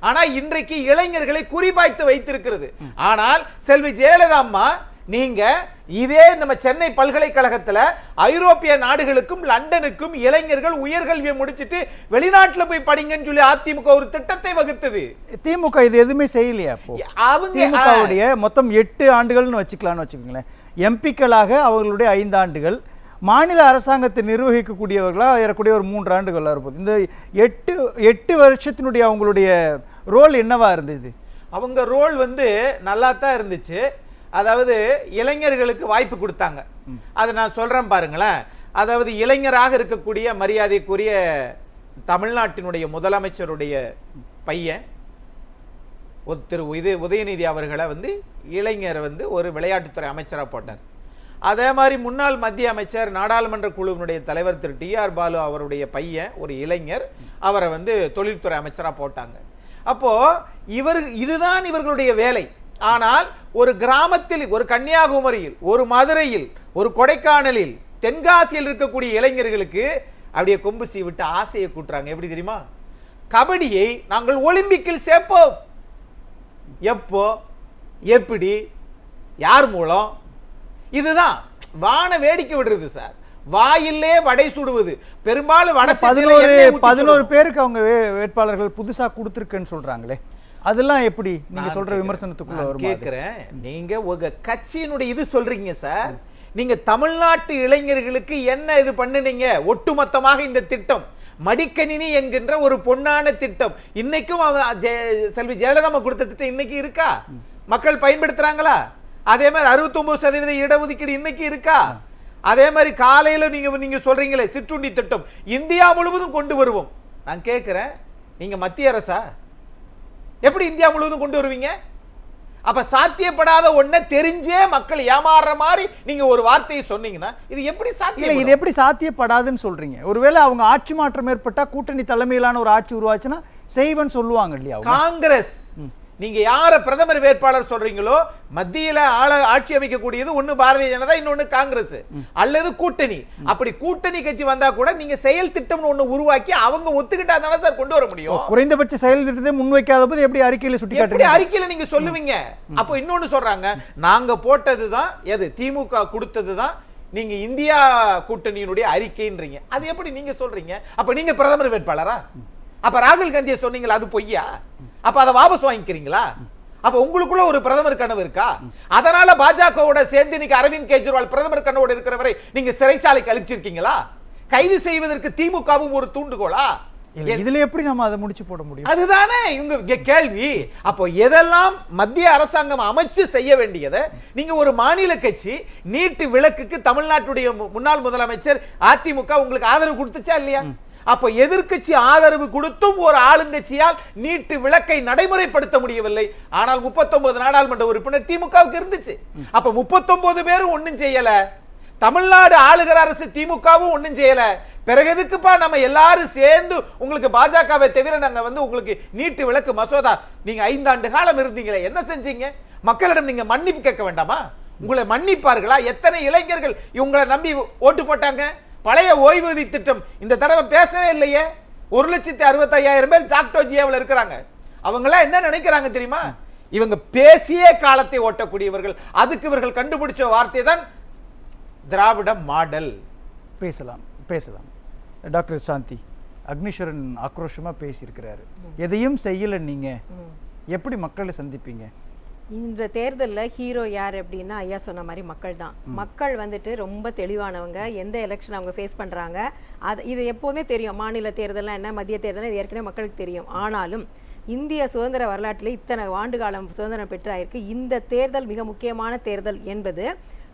ஆனா இன்றைக்கு இளைஞர்களை குறிபாய்த்து வைத்திருக்கிறது. ஆனால் செல்வி ஜெயலலிதா அம்மா, நீங்க இதே நம்ம சென்னை பல்கலைக்கழகத்துல ஐரோப்பிய நாடுகளுக்கும் லண்டனுக்கும் இளைஞர்கள் உயர்கல்வியை முடிச்சிட்டு வெளிநாட்டுல போய் படிங்கன்னு சொல்லி அதிமுக ஒரு திட்டத்தை வகுத்தது. திமுக இது எதுவுமே செய்யலையா? திமுகவுடைய மொத்தம் 8 ஆண்டுகள்னு வச்சுக்கலாம்னு வச்சுக்கோங்களேன். எம்பிக்களாக அவர்களுடைய 5 ஆண்டுகள், மாநில அரசாங்கத்தை நிர்வகிக்கக்கூடியவர்களாக ஏறக்கூடிய ஒரு 3 ஆண்டுகள் இருப்பது. இந்த 8 வருஷத்தினுடைய அவங்களுடைய ரோல் என்னவா இருந்தது? அவங்க ரோல் வந்து நல்லா தான் இருந்துச்சு. அதாவது இளைஞர்களுக்கு வாய்ப்பு கொடுத்தாங்க. அதை நான் சொல்றேன் பாருங்களேன். அதாவது இளைஞராக இருக்கக்கூடிய மரியாதைக்குரிய தமிழ்நாட்டினுடைய முதலமைச்சருடைய பையன் திரு உதயநிதி அவர்களை வந்து இளைஞர் வந்து ஒரு விளையாட்டுத்துறை அமைச்சராக போட்டார். அதே மாதிரி முன்னாள் மத்திய அமைச்சர், நாடாளுமன்ற குழுவினுடைய தலைவர் திரு டிஆர் பாலு அவருடைய பையன் ஒரு இளைஞர், அவரை வந்து தொழில்துறை அமைச்சராக போட்டாங்க. அப்போ இதுதான் இவர்களுடைய வேலை. ஆனால் ஒரு கிராமத்தில், ஒரு கன்னியாகுமரியில், ஒரு மதுரையில், ஒரு கொடைக்கானலில், தென்காசியில் இருக்கக்கூடிய இளைஞர்களுக்கு அப்படியே கொம்பு சீவிட்டு ஆசையை கூட்டுறாங்க. எப்படி தெரியுமா? கபடியை நாங்கள் ஒலிம்பிக்கில் சேர்ப்போம். எப்போ, எப்படி, யார் மூலம்? இதுதான் வான வேடிக்கை விடுறது சார். வாயிலே வடை சுடுவது. பெரும்பாலும் 11 பேருக்கு அவங்க வேட்பாளர்கள் புதுசா கொடுத்திருக்குன்னு சொல்றாங்களே, அதெல்லாம் எப்படி நீங்க சொல்ற விமர்சனத்துக்குள்ள வரும்? கேக்குறேன், நீங்க உங்க கட்சியினுடைய இது சொல்றீங்க சார். நீங்க தமிழ்நாட்டு இளைஞர்களுக்கு என்ன இது பண்ணுனீங்க? ஒட்டுமொத்தமாக இந்த திட்டம் மடிக்கணினி என்கின்ற ஒரு பொன்னான திட்டம், இன்னைக்கும் செல்வி ஜெயலலிதா கொடுத்த திட்டம் இன்னைக்கு இருக்கா? மக்கள் பயன்படுத்துறாங்களா? அதே மாதிரி 69% இடஒதுக்கீடு இன்னைக்கு இருக்கா? அதே மாதிரி காலையில நீங்க சொல்றீங்களே சிற்றுண்டி திட்டம் இந்தியா முழுவதும் கொண்டு வருவோம். நான் கேட்கிறேன், நீங்க மத்திய அரசா? எப்படி இந்தியா முழுவதும் கொண்டு வருவீங்க? அப்ப சாத்தியப்படாத ஒண்ண தெரிஞ்சே மக்கள் ஏமாறுற மாதிரி நீங்க ஒரு வார்த்தையை சொன்னீங்கன்னா இது எப்படி சாத்தியம்? இது எப்படி சாத்தியப்படாதுன்னு சொல்றீங்க? ஒருவேளை அவங்க ஆட்சி மாற்றம் ஏற்பட்டா கூட்டணி தலைமையிலான ஒரு ஆட்சி உருவாச்சுன்னா செய்வன்னு சொல்லுவாங்க இல்லையா? காங்கிரஸ் நீங்க யார பிரதமர் வேட்பாளர் சொல்றீங்களோ மத்தியில ஆட்சி அமைக்கக்கூடியது ஒண்ணு பாரதிய ஜனதா, இன்னொன்னு காங்கிரஸ் அல்லது கூட்டணி. அப்படி கூட்டணி கட்சி வந்தா கூட நீங்க செயல் திட்டம் ஒண்ணு உருவாக்கி அவங்க ஒத்துக்கிட்டா தானே சார் கொண்டு வர முடியும். குறைந்தபட்ச செயல் திட்டத்தை முன்வைக்காத போது எப்படி அறிக்கையில சுட்டி காட்டுறீங்க? அறிக்கையில நீங்க சொல்லுவீங்க. அப்போ இன்னொன்னு சொல்றாங்க, நாங்க போட்டதுதான் எது திமுக கொடுத்ததுதான் நீங்க இந்தியா கூட்டணியினுடைய அறிக்கைன்றீங்க. அது எப்படி நீங்க சொல்றீங்க? அப்ப நீங்க பிரதமர் வேட்பாளரா? அப்ப ராகுல் காந்தியை சொன்னீங்களா, அது பொய்யா? அப்ப அதை வாபஸ் வாங்கிக்கிறீங்களா? அப்ப உங்களுக்குள்ள ஒரு பிரதமர் கனவு இருக்கா? அதனால பாஜகவோட சேர்ந்து நீங்க அரவிந்த் கெஜ்ரிவால் பிரதமர் கனவோட இருக்கிறவரை நீங்க சிறைச்சாலைக்கு அனுப்பிச்சிருக்கீங்களா? கைது செய்வதற்கு திமுகவும் ஒரு தூண்டுகோளா? இதுல எப்படி நம்ம அதை முடிச்சு போட முடியும்? அதுதானே இவங்க கேள்வி. அப்போ எதெல்லாம் மத்திய அரசாங்கம் அமைச்சு செய்ய வேண்டியதை நீங்க ஒரு மாநில கட்சி நீட்டு விலக்குக்கு தமிழ்நாட்டுடைய முன்னாள் முதலமைச்சர் அதிமுக உங்களுக்கு ஆதரவு கொடுத்துச்சா இல்லையா? அப்ப எதிர்க்கட்சி ஆதரவு கொடுத்தும் ஒரு ஆளுங்கட்சியால் நீட்டு விலக்கை நடைமுறைப்படுத்த முடியவில்லை. ஆனால் 39 நாடாளுமன்ற உறுப்பினர் திமுகவுக்கு இருந்துச்சு. அப்ப 39 பேரும் ஒண்ணும் செய்யல. தமிழ்நாடு ஆளுகிற அரசு திமுகவும் ஒண்ணும் செய்யல. பிறகு எதுக்குப்பா நம்ம எல்லாரும் சேர்ந்து உங்களுக்கு பாஜகவை தவிர நாங்க உங்களுக்கு நீட்டு விலக்கு மசோதா நீங்க 5 ஆண்டு காலம் இருந்தீங்களே, என்ன செஞ்சீங்க? மக்களிடம் நீங்க மன்னிப்பு கேட்க வேண்டாமா? உங்களை மன்னிப்பார்களா? எத்தனை இளைஞர்கள் இவங்களை நம்பி ஓட்டு போட்டாங்க? பழைய ஓய்வூதிய திட்டம் இந்த தடவை பேசவே இல்லையே. 1,65,000 பேர் ஜாக்டோஜியாவில் இருக்கிறாங்க. அவங்களா என்ன நினைக்கிறாங்க தெரியுமா? இவங்க பேசிய காலத்தை ஓட்டக்கூடியவர்கள். அதுக்கு இவர்கள் கண்டுபிடிச்ச வார்த்தை தான் திராவிட மாடல். பேசலாம். டாக்டர் சாந்தி, அக்னீஸ்வரன் ஆக்ரோஷமா பேசியிருக்கிறாரு. எதையும் செய்யல, நீங்க எப்படி மக்களை சந்திப்பீங்க? இந்த தேர்தலில் ஹீரோ யார் அப்படின்னா ஐயா சொன்ன மாதிரி மக்கள் தான். மக்கள் வந்துட்டு ரொம்ப தெளிவானவங்க. எந்த எலெக்ஷன் அவங்க ஃபேஸ் பண்ணுறாங்க இது எப்போவுமே தெரியும். மாநில தேர்தல்லாம் என்ன, மத்திய தேர்தல் இது ஏற்கனவே மக்களுக்கு தெரியும். ஆனாலும் இந்திய சுதந்திர வரலாற்றில் இத்தனை ஆண்டு காலம் சுதந்திரம் பெற்றாயிருக்கு. இந்த தேர்தல் மிக முக்கியமான தேர்தல் என்பது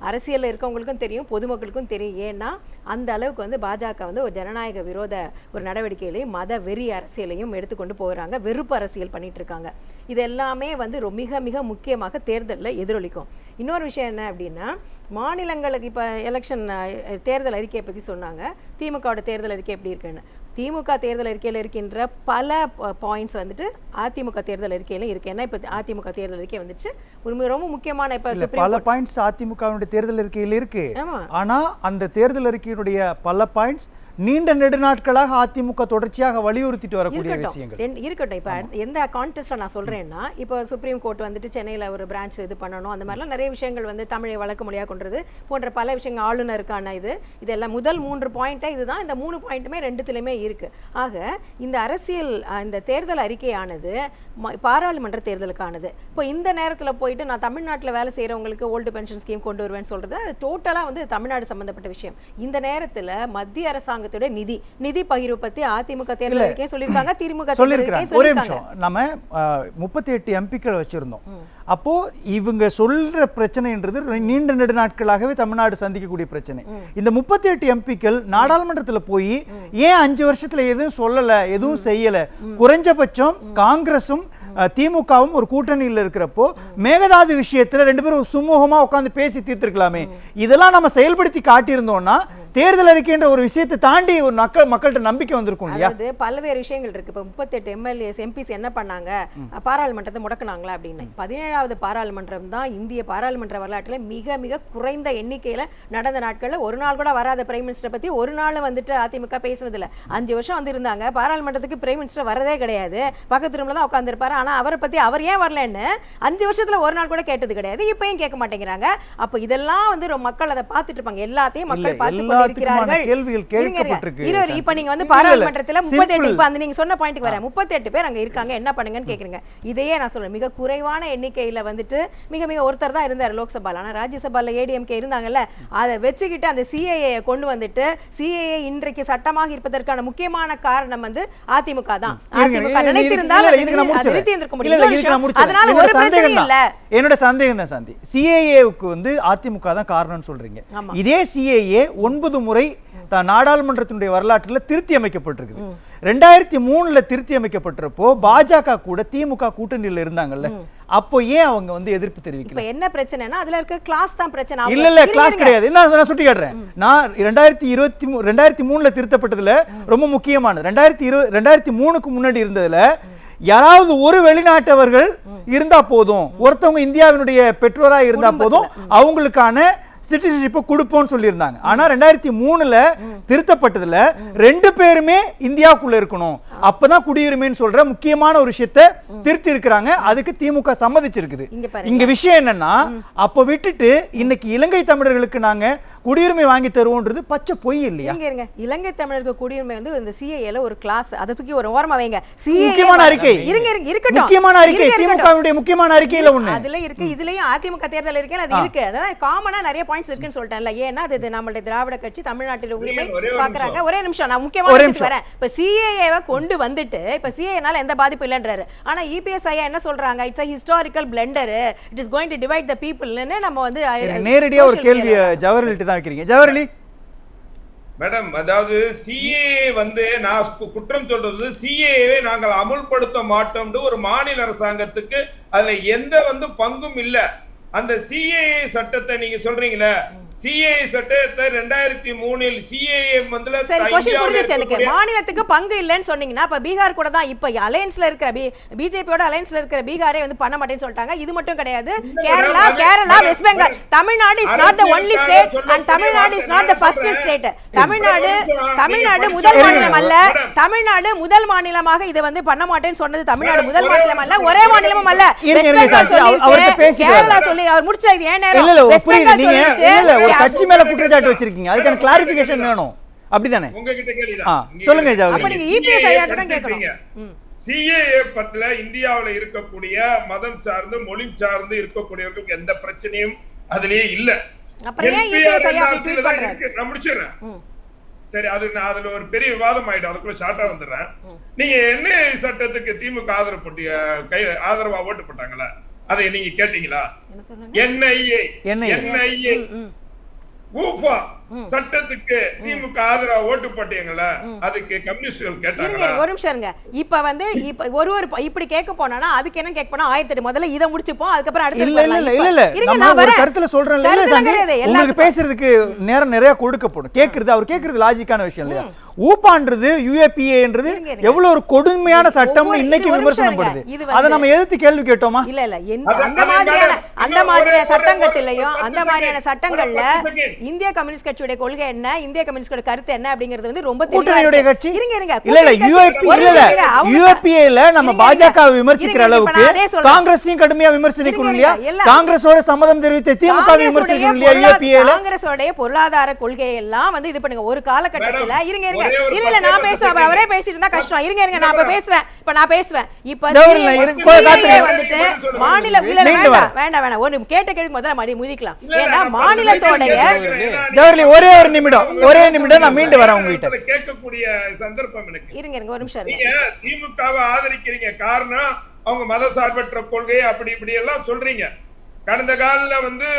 அரசியலில் இருக்கவங்களுக்கும் தெரியும், பொதுமக்களுக்கும் தெரியும். ஏன்னா அந்த அளவுக்கு பாஜக ஒரு ஜனநாயக விரோத ஒரு நடவடிக்கையிலையும் மத வெறி அரசியலையும் எடுத்துக்கொண்டு போகிறாங்க. வெறுப்பு அரசியல் பண்ணிட்டு இருக்காங்க. இது எல்லாமே மிக மிக முக்கியமாக தேர்தலில் எதிரொலிக்கும். இன்னொரு விஷயம் என்ன அப்படின்னா, மாநிலங்களுக்கு இப்போ எலெக்ஷன் தேர்தல் அறிக்கையை பற்றி சொன்னாங்க. திமுகவோட தேர்தல் அறிக்கை எப்படி இருக்குன்னு. திமுக தேர்தல் அறிக்கையில் இருக்கின்ற பல பாயிண்ட்ஸ் அதிமுக தேர்தல் அறிக்கையில இருக்கு. ஏன்னா இப்போ அதிமுக தேர்தல் அறிக்கை வந்துச்சு ரொம்ப முக்கியமான பல பாயிண்ட்ஸ் அதிமுகவுடைய தேர்தல் அறிக்கையில் இருக்கு. ஆனா அந்த தேர்தல் அறிக்கையினுடைய பல பாயிண்ட்ஸ் நீண்ட நெடுநாட்களாக அதிமுக தொடர்ச்சியாக வலியுறுத்திட்டு வரக்கூடிய விஷயங்கள் இருக்கட்டும். இப்போ எந்த கான்டெஸ்ட்டை நான் சொல்றேன்னா, இப்போ சுப்ரீம் கோர்ட் சென்னையில் ஒரு பிரான்ச் இது பண்ணணும், அந்த மாதிரிலாம் நிறைய விஷயங்கள் தமிழை வழக்கு மொழியாக கொண்டது போன்ற பல விஷயங்கள் ஆளுநருக்கான இதெல்லாம் முதல் 3 பாயிண்ட்டை இதுதான். இந்த 3 பாயிண்ட்டுமே ரெண்டுத்திலுமே இருக்கு. ஆக இந்த அரசியல் இந்த தேர்தல் அறிக்கையானது பாராளுமன்ற தேர்தலுக்கானது. இப்போ இந்த நேரத்தில் போயிட்டு நான் தமிழ்நாட்டில் வேலை செய்கிறவங்களுக்கு ஓல்டு பென்ஷன் ஸ்கீம் கொண்டு வருவேன்னு சொல்றது அது டோட்டலாக தமிழ்நாடு சம்பந்தப்பட்ட விஷயம். இந்த நேரத்தில் மத்திய அரசாங்கத்தோட நிதி பகிர்வு பத்தி அதிமுக தேர்தல் அறிக்கை சொல்லிருக்காங்க, திமுக சொல்லிருக்காங்க. ஒரே நிமிஷம், நம்ம 38 எம்பிக்கள் வச்சிருந்தோம். அப்போ இவங்க சொல்ற பிரச்சனைன்றது நீண்ட நெடு நாட்களாகவே தமிழ்நாடு சந்திக்கக்கூடிய பிரச்சனை. இந்த 38 எம்பிக்கள் நாடாளுமன்றத்தில் போய் ஏன் 5 வருஷத்துல எதுவும் சொல்லல, எதுவும் செய்யல? குறைஞ்சபட்சம் காங்கிரசும் திமுகவும் ஒரு கூட்டணியில் இருக்கிறப்போ மேகதாது விஷயத்துல 2 பேரும் சுமூகமா உட்கார்ந்து பேசி தீர்த்திருக்கலாமே. இதெல்லாம் நம்ம செயல்படுத்தி காட்டியிருந்தோம்னா தேர்தல் அறிக்கைன்ற ஒரு விஷயத்தை தாண்டி ஒரு மக்கள்கிட்ட நம்பிக்கை வந்திருக்கும் இல்லையா? அது பல்வேறு விஷயங்கள் இருக்கு. இப்போ 38 எம்எல்ஏஸ் எம்பிஸ் என்ன பண்ணாங்க, பாராளுமன்றத்தை முடக்கினாங்களா அப்படின்னு. 17வது பாராளுமன்றம் தான் இந்திய பாராளுமன்ற வரலாற்றில் மிக மிக குறைந்த எண்ணிக்கையில் நடந்த நாட்களில் ஒரு நாள் கூட வராத பிரைம் மினிஸ்டரை பற்றி ஒரு நாள் அதிமுக பேசுனதில்லை. 5 வருஷம் இருந்தாங்க, பாராளுமன்றத்துக்கு பிரைம் மினிஸ்டர் வரதே கிடையாது, பக்கத்து ரூம்ல தான் உட்காந்துருப்பாரு. ஆனால் அவரை பற்றி அவர் ஏன் வரலன்னு 5 வருஷத்துல ஒரு நாள் கூட கேட்டது கிடையாது. இப்பயும் கேட்க மாட்டேங்கிறாங்க. அப்போ இதெல்லாம் மக்கள் அதை பார்த்துட்டு இருப்பாங்க. எல்லாத்தையும் மக்கள் பார்த்து கேள்விகள் கேட்கப்பட்டிருக்கு. இப்ப நீங்க பாராளுமன்றத்துல 38 இப்ப நீங்க சொன்ன பாயிண்ட்க்கு வரேன். 38 பேர் அங்க இருக்காங்க, என்ன பண்ணுங்கன்னு கேக்குறீங்க. இதையே நான் சொல்றேன், மிக குறைவான எண்ணிக்கையில மிக மிக ஒருத்தர் தான் இருந்தார் லோக்சபால. ஆனா ராஜ்யசபால ஏடிஎம்கே இருந்தாங்கல்ல, அதை வச்சுக்கிட்டு அந்த சிஏஏ கொண்டு வந்துட்டு சிஏஏ இன்றைக்கு சட்டமாக இருப்பதற்கான முக்கியமான காரணம் அதிமுக தான். அதிமுக நினைத்திருந்தால் நிறுத்தி இருந்திருக்க இல்ல, இல்ல, இதுக்கு நான் முடியும். முடிச்சிடுறேன். அதனால என்னோட ஒரு பிரச்சனை சந்தேகம் இல்ல. தான். என்னோட சந்தேகம் தான் சாந்தி. சிஏஏவுக்கு வந்து அதிமுக தான் காரணம்னு சொல்றீங்க. ஆமா. இதே சிஏஏ 9 முறை நாடாளுமன்றத்தினுடைய வரலாற்றில் திருத்தி அமைக்கப்பட்டிருக்குது. 2003ல திருத்தி அமைக்கப்பட்டிருப்போ பாஜக கூட திமுக கூட்டணியில் இருந்தாங்கல்ல, அப்போ ஏன் அவங்க வந்து எதிர்ப்பு தெரிவிக்கல? இப்ப என்ன பிரச்சனைனா அதுல இருக்க கிளாஸ் தான் பிரச்சனை. இல்ல இல்ல, கிளாஸ் கிடையாது. நான் சுட்டி காட்டுறேன். நான் 2003ல திருத்தப்பட்டதுல ரொம்ப முக்கியமானது 2003க்கு முன்னாடி இருந்ததுல யாராவது ஒரு வெளிநாட்டவர்கள் இருந்தா போதும், ஒருத்தவங்க இந்தியாவினுடைய பெற்றோரா இருந்தா போதும், அவங்களுக்கான சிட்டிசன்ஷிப்பை கொடுப்போம்னு சொல்லியிருந்தாங்க. ஆனா 2003ல திருத்தப்பட்டதுல 2 பேருமே இந்தியாவுக்குள்ள இருக்கணும், அப்பதான் குடியுரிமைன்னு சொல்ற முக்கியமான ஒரு விஷயத்தை திருத்தி இருக்கிறாங்க. அதுக்கு திமுக சம்மதிச்சிருக்குது. இங்க விஷயம் என்னன்னா, அப்ப விட்டுட்டு இன்னைக்கு இலங்கை தமிழர்களுக்கு நாங்க குடியுரிமை வாங்கி தருவோன்றது பச்சை பொய் இல்லையா? இருங்க, இலங்கை தமிழருக்கு குடியுரிமை வந்து இந்த சிஏஏல ஒரு கிளாஸ், அதை தூக்கி ஒரு ஓரமா வைங்க. சிஏஏ முக்கியமான அறிக்கை, இருக்கட்டும், முக்கியமான அறிக்கை, திமுகவுடைய முக்கியமான அறிக்கையில ஒண்ணு அதுல இருக்கு. இதுலயும் அதிமுக தேர்தல் இருக்கேன் அது இருக்கு. அதான் காமனா நிறைய பாயிண்ட்ஸ் இருக்குன்னு சொல்லிட்டேன்ல. ஏன்னா அது நம்மளுடைய திராவிட கட்சி தமிழ்நாட்டில உரிமை பாக்குறாங்க. ஒரே நிமிஷம், நான் முக்கியமான விஷயத்துக்கு வரேன். இப்ப சிஏஏவை கொண்டு வந்துட்டு இப்ப சிஏஏனால எந்த பாதிப்பு இல்லன்றாரு. ஆனா இபிஎஸ் ஐயா என்ன சொல்றாங்க? It's a historical blender, it is going to divide the people ன்னு நம்ம வந்து நேரடியா ஒரு கேள்வி ஜவஹர்லால் தான் வைக்கிறீங்க. ஜவஹர்லி மேடம், அதாவது சிஏஏ வந்து நான் குற்றம் சொல்றது, சிஏஏவை நாங்கள் அமுல்படுத்த மாட்டோம்னு ஒரு மாநில அரசாங்கத்துக்கு அதுல எந்த வந்து பங்கும் இல்ல. அந்த சிஏஏ சட்டத்தை நீங்க சொல்றீங்களே, சிஏஏ சட்டத்தை 2003ல் சிஏஏ வந்து சரி, क्वेश्चन புரிஞ்சிச்சு எனக்கு. மாநிலத்துக்கு பங்கு இல்லன்னு சொன்னீங்கன்னா அப்ப பீகார் கூட தான் இப்ப அலையன்ஸ்ல இருக்கிற பிஜேபியோட அலையன்ஸ்ல இருக்கிற பீகாரே வந்து பண்ண மாட்டேன்னு சொல்லிட்டாங்க. இது மட்டும் கிடையாது, Kerala, west Bengal, Tamil Nadu is not the only state and Tamil Nadu is not the first state. Tamil Nadu முதல் மாநிலம் அல்ல. தமிழ்நாடு முதல் மாநிலமாக இது வந்து பண்ண மாட்டேன்னு சொன்னது தமிழ்நாடு முதல் மாநிலம் அல்ல, ஒரே மாநிலமும் அல்ல. கேரளா சொல்லி அவர் முடிச்சது ஏன் நேரம்? இல்ல இல்ல, புரியுது. நீங்க இல்ல ஒரு கட்சி மேல குற்றச்சாட்டு வச்சிருக்கீங்க, அதுக்கான கிளாரிஃபிகேஷன் வேணும். அப்படிதானே? உங்ககிட்ட கேளுதான். சொல்லுங்க ஜவஹர்லால். அப்ப நீங்க இபிஎஸ் ஐயாட்ட தான் கேட்கணும். சிஏஏ பத்தில இந்தியாவுல இருக்கக்கூடிய மதம் சார்ந்து மொழி சார்ந்து இருக்கக்கூடியவர்களுக்கு எந்த பிரச்சனையும் அதுலயே இல்ல. அப்புறம் ஏன் இபிஎஸ் ஐயா அப்படி ட்வீட் பண்றாரு? நான் முடிச்சிடுறேன். சரி, அதுல ஒரு பெரிய விவாதம் ஆயிடும். அதுக்குள்ள ஷார்ட்டா வந்துடுறேன். நீங்க என்ன சட்டத்துக்கு திமுக ஆதரவா ஓட்டு போட்டாங்களா? அதை நீங்க கேட்டீங்களா? என்ஐஏ ஊஃபா சட்டத்துக்கு திமுக ஆதரவா ஓட்டு போட்டீங்களா? அதுக்கு கம்யூனிஸ்டுகள் கேட்டாங்க. ஒரு நிமிஷம் இருங்க. இப்ப வந்து ஒரு இப்படி கேட்க போனா அதுக்கு என்ன கேட்க போனா 1008 முதல்ல இத முடிச்சுப்போம், அதுக்கு அப்புறம் அடுத்து இல்ல இல்ல இல்ல இல்ல, நான் ஒரு கருத்துல சொல்றேன்ல. இல்ல சாந்தி, உங்களுக்கு பேசுறதுக்கு நேரம் நிறைய கொடுக்கப்படும். கேக்குறது அவர் கேக்குறது லாஜிக்கான விஷயம் இல்லையா? ஊப்பான்றது யுஏபிஏன்றது எவ்வளவு ஒரு கொடுமையான சட்டம்னு இன்னைக்கு விமர்சனம் பண்ணுது. அதை நம்ம எதிர்த்து கேள்வி கேட்டோமா? இல்ல இல்ல, அந்த மாதிரியான சட்டங்கத்திலையும் அந்த மாதிரியான சட்டங்கள்ல இந்திய கம்யூனிஸ்ட் கட்சியோட கொள்கை என்ன, இந்திய கம்யூனிஸ்டோட கருத்து என்ன அப்படிங்கிறது வந்து ரொம்ப கூட்டணியுடைய கட்சி. இருங்க இல்ல இல்ல, யுஏபிஏல நம்ம பாஜக விமர்சிக்கிற அளவுக்கு காங்கிரஸையும் கடுமையா விமர்சிக்கணும் இல்லையா? காங்கிரஸோட சம்மதம் தெரிவித்த திமுக விமர்சிக்கணும் இல்லையா? யுஏபிஏல காங்கிரஸோட பொருளாதார கொள்கை எல்லாம் வந்து இது பண்ணுங்க. ஒரு காலகட்டத்துல இருங்க இல்ல இல்ல, நான் பேசுவேன், அவரே பேசிட்டு இருந்தா கஷ்டம். இருங்க நான் இப்ப பேசுவேன். இப்ப வந்துட்டு மாநில வேண்டாம் ஒரு கேட்ட கேள்வி முதல்ல முதிக்கலாம். ஏன்னா மாநிலத்தோட ஜவஹர்லி ஒரே ஒரு நிமிடம் நான் மீண்டு வரேன் உங்ககிட்ட. கேட்கக்கூடிய சந்தர்ப்பம் எனக்கு. இருங்க ஒரு நிமிஷம். நீங்க திமுகவை ஆதரிக்கிறீங்க, காரணம் அவங்க மதசார்பற்ற கொள்கை அப்படி இப்படி எல்லாம் சொல்றீங்க. கடந்த கால வந்து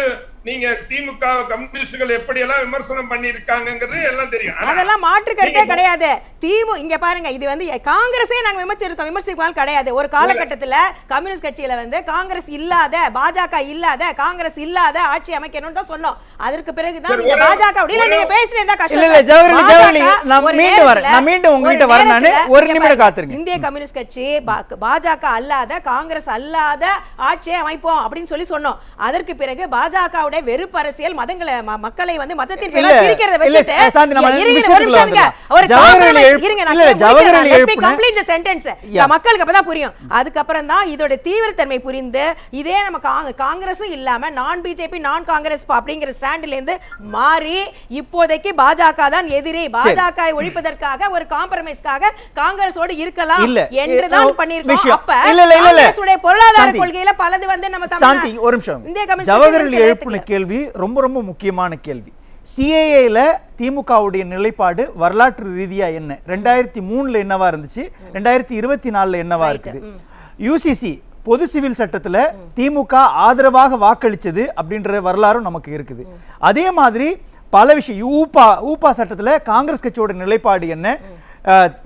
நீங்க திமுக கம்யூனிஸ்டுகள் எப்படி எல்லாம் விமர்சனம் பண்ணி இருக்காங்கிறது எல்லாம் தெரியும். அதெல்லாம் மாற்று கருத்தே கிடையாது. இங்க பாருங்க, இது வந்து காங்கிரஸே நாங்க விமர்சிக்கலாம் கிடையாது. ஒரு காலகட்டத்துல கம்யூனிஸ்ட் கட்சியில வந்து காங்கிரஸ் இல்லாத, பாஜக இல்லாத, காங்கிரஸ் இல்லாத ஆட்சி அமைக்கணும்னு தான் சொன்னோம். அதற்கு பிறகுதான் நீங்க பாஜக நீங்க பேசுறீங்க கஷ்டம். இல்ல இல்ல ஜவஹர்லி, நான் மீண்டும் உங்ககிட்ட வரேன். நானு ஒரு நிமிடம் காத்துருங்க. இந்திய கம்யூனிஸ்ட் கட்சி பாஜக அல்லாத, காங்கிரஸ் அல்லாத ஆட்சியை அமைப்போம் அப்படின்னு சொல்லி சொன்னோம். அதற்கு பிறகு பாஜக வெறுப்பு அரசியல் மக்களை வந்து மதத்தின் பேரால பிரிக்கிறத வச்சிட்டு மக்களுக்கு அப்பதான் புரியும். அதுக்கப்புறம் தான் இதோட தீவிரத்தன்மை புரிந்து இதே நம்ம காங்கிரஸும் இல்லாம நான் பிஜேபி நான் காங்கிரஸ் அப்படிங்கிற ஸ்டாண்ட்ல இருந்து மாறி இப்போதைக்கு பாஜக தான் எதிரி, பாஜக ஒழிப்பதற்காக ஒரு காம்ப்ரமைஸ்க்காக காங்கிரஸோடு இருக்கலாம் என்றுதான் பண்ணிருக்கோம். அப்ப காங்கிரஸுடைய பொருளாதார கொள்கையில பலது வந்து நம்ம சாந்தி ஒரு நிமிஷம். ஜவஹர்லால் எழுப்பின கேள்வி ரொம்ப ரொம்ப முக்கியமான கேள்வி. சிஏஏல திமுகவுடைய நிலைப்பாடு வரலாற்று ரீதியா என்ன? 2003ல என்னவா இருந்துச்சு, 2024ல என்னவா இருக்குது? யூசிசி பொது சிவில் சட்டத்துல திமுக ஆதரவாக வாக்களிச்சது அப்படின்ற வரலாறும் நமக்கு இருக்குது. அதே மாதிரி பல விஷயம் ஊப்பா சட்டத்துல காங்கிரஸ் கட்சியோட நிலைப்பாடு என்ன,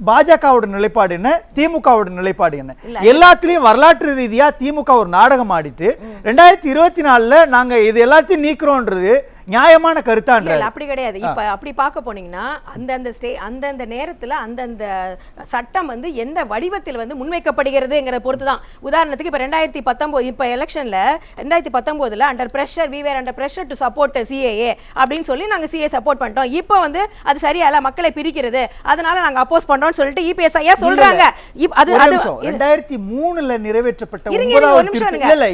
பாஜகவோட நிலைப்பாடு என்ன, திமுகவோட நிலைப்பாடு என்ன, எல்லாத்திலையும் வரலாற்று ரீதியா திமுக ஒரு நாடகம் ஆடிட்டு 2024 நாங்க இது எல்லாத்தையும் நீக்கிறோன்றது நியாயமான கருத்தான்ற. அப்படி கிடையாது. இப்ப அப்படி பார்க்க போனீங்கன்னா அந்தந்த நேரத்துல அந்தந்த சட்டம் வந்து எந்த வடிவத்தில் வந்து முன்வைக்கப்படுகிறதுங்கிற பொறுத்து தான். உதாரணத்துக்கு இப்ப 2019 இப்ப எலெக்ஷன்ல 2019 under pressure we were under pressure to support CAA அப்படின்னு சொல்லி நாங்க சிஏ சப்போர்ட் பண்ணிட்டோம். இப்போ வந்து அது சரியா இல்ல, மக்களை பிரிக்கிறது, அதனால நாங்க அப்போஸ் பண்றோம்னு சொல்லிட்டு இபிஎஸ் ஐயா சொல்றாங்க. அது 2003 நிறைவேற்றப்பட்ட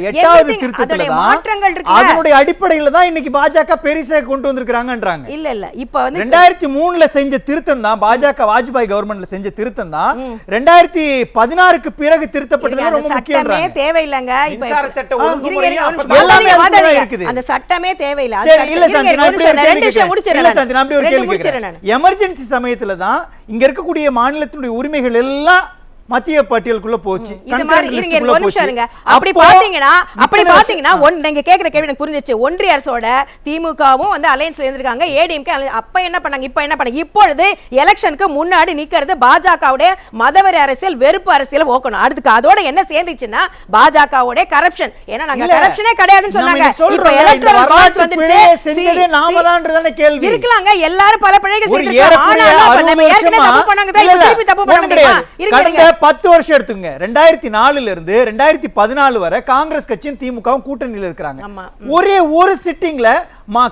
8வது திருத்தத்துல மாற்றங்கள் இருக்கு. அதனுடைய அடிப்படையில தான் இன்னைக்கு பாஜக பெரிசா கொண்டு வந்திருக்காங்கன்றாங்க. இல்ல இப்ப வந்து 2003 செஞ்ச திருத்தம் தான், பாஜக வாஜ்பாய் கவர்மெண்ட்ல செஞ்ச திருத்தம் தான் 2016க்கு பிறகு திருத்தப்பட்டது. ரொம்ப முக்கியம். சட்டமே தேவையில்லைங்க. இப்ப இருக்குது. அந்த சட்டமே தேவையில்லை. இல்ல சாந்தி, நான் அப்படி ஒரு கேள்வி கேக்குறேன். எமர்ஜென்சி சமயத்துல தான் இங்க இருக்கக்கூடிய மாநிலத்தினுடைய உரிமைகள் எல்லாம் மத்திய பட்டியலுக்குள்ள போச்சு. அப்படி பாத்தீங்கன்னா நீங்க கேக்குற கேள்வி எனக்கு புரிஞ்சிச்சு. ஒன்றிய அரசோட திமுகவும் வந்து அலையன்ஸ்ல இருந்திருக்காங்க, ஏடிஎம்கே. அப்ப என்ன பண்ணாங்க, இப்ப என்ன பண்ணாங்க? இப்பொழுது எலெக்ஷனுக்கு முன்னாடி நிக்கிறது பாஜகவுடைய மதவெறி அரசியல், வெறுப்பு அரசியல் ஓக்கணும். அதுக்கு அதோட என்ன சேர்ந்துச்சுன்னா பாஜகவுடைய கரப்ஷன். ஏன்னா நாங்க கரப்ஷனே கிடையாதுன்னு சொன்னாங்க. இப்ப எலக்ட்ரல் பாண்ட்ஸ் வந்துச்சு, செஞ்சதே நாம தான்ன்றதான கேள்வி இருக்கலாங்க. எல்லாரும் பல பிழைகள் செஞ்சிருக்காங்க. ஆனா நம்ம ஏற்கனவே தப்பு பண்ணாங்க தான், இப்ப திருப்பி தப்பு பண்ண முடியுமா? இருங்க, 10 வருஷம் எடுத்துங்க. 2004 இருந்து 2014 வரை காங்கிரஸ் கட்சியும் திமுகவும் கூட்டணியில் இருக்கிறாங்க. ஒரே ஒரு சிட்டிங்ல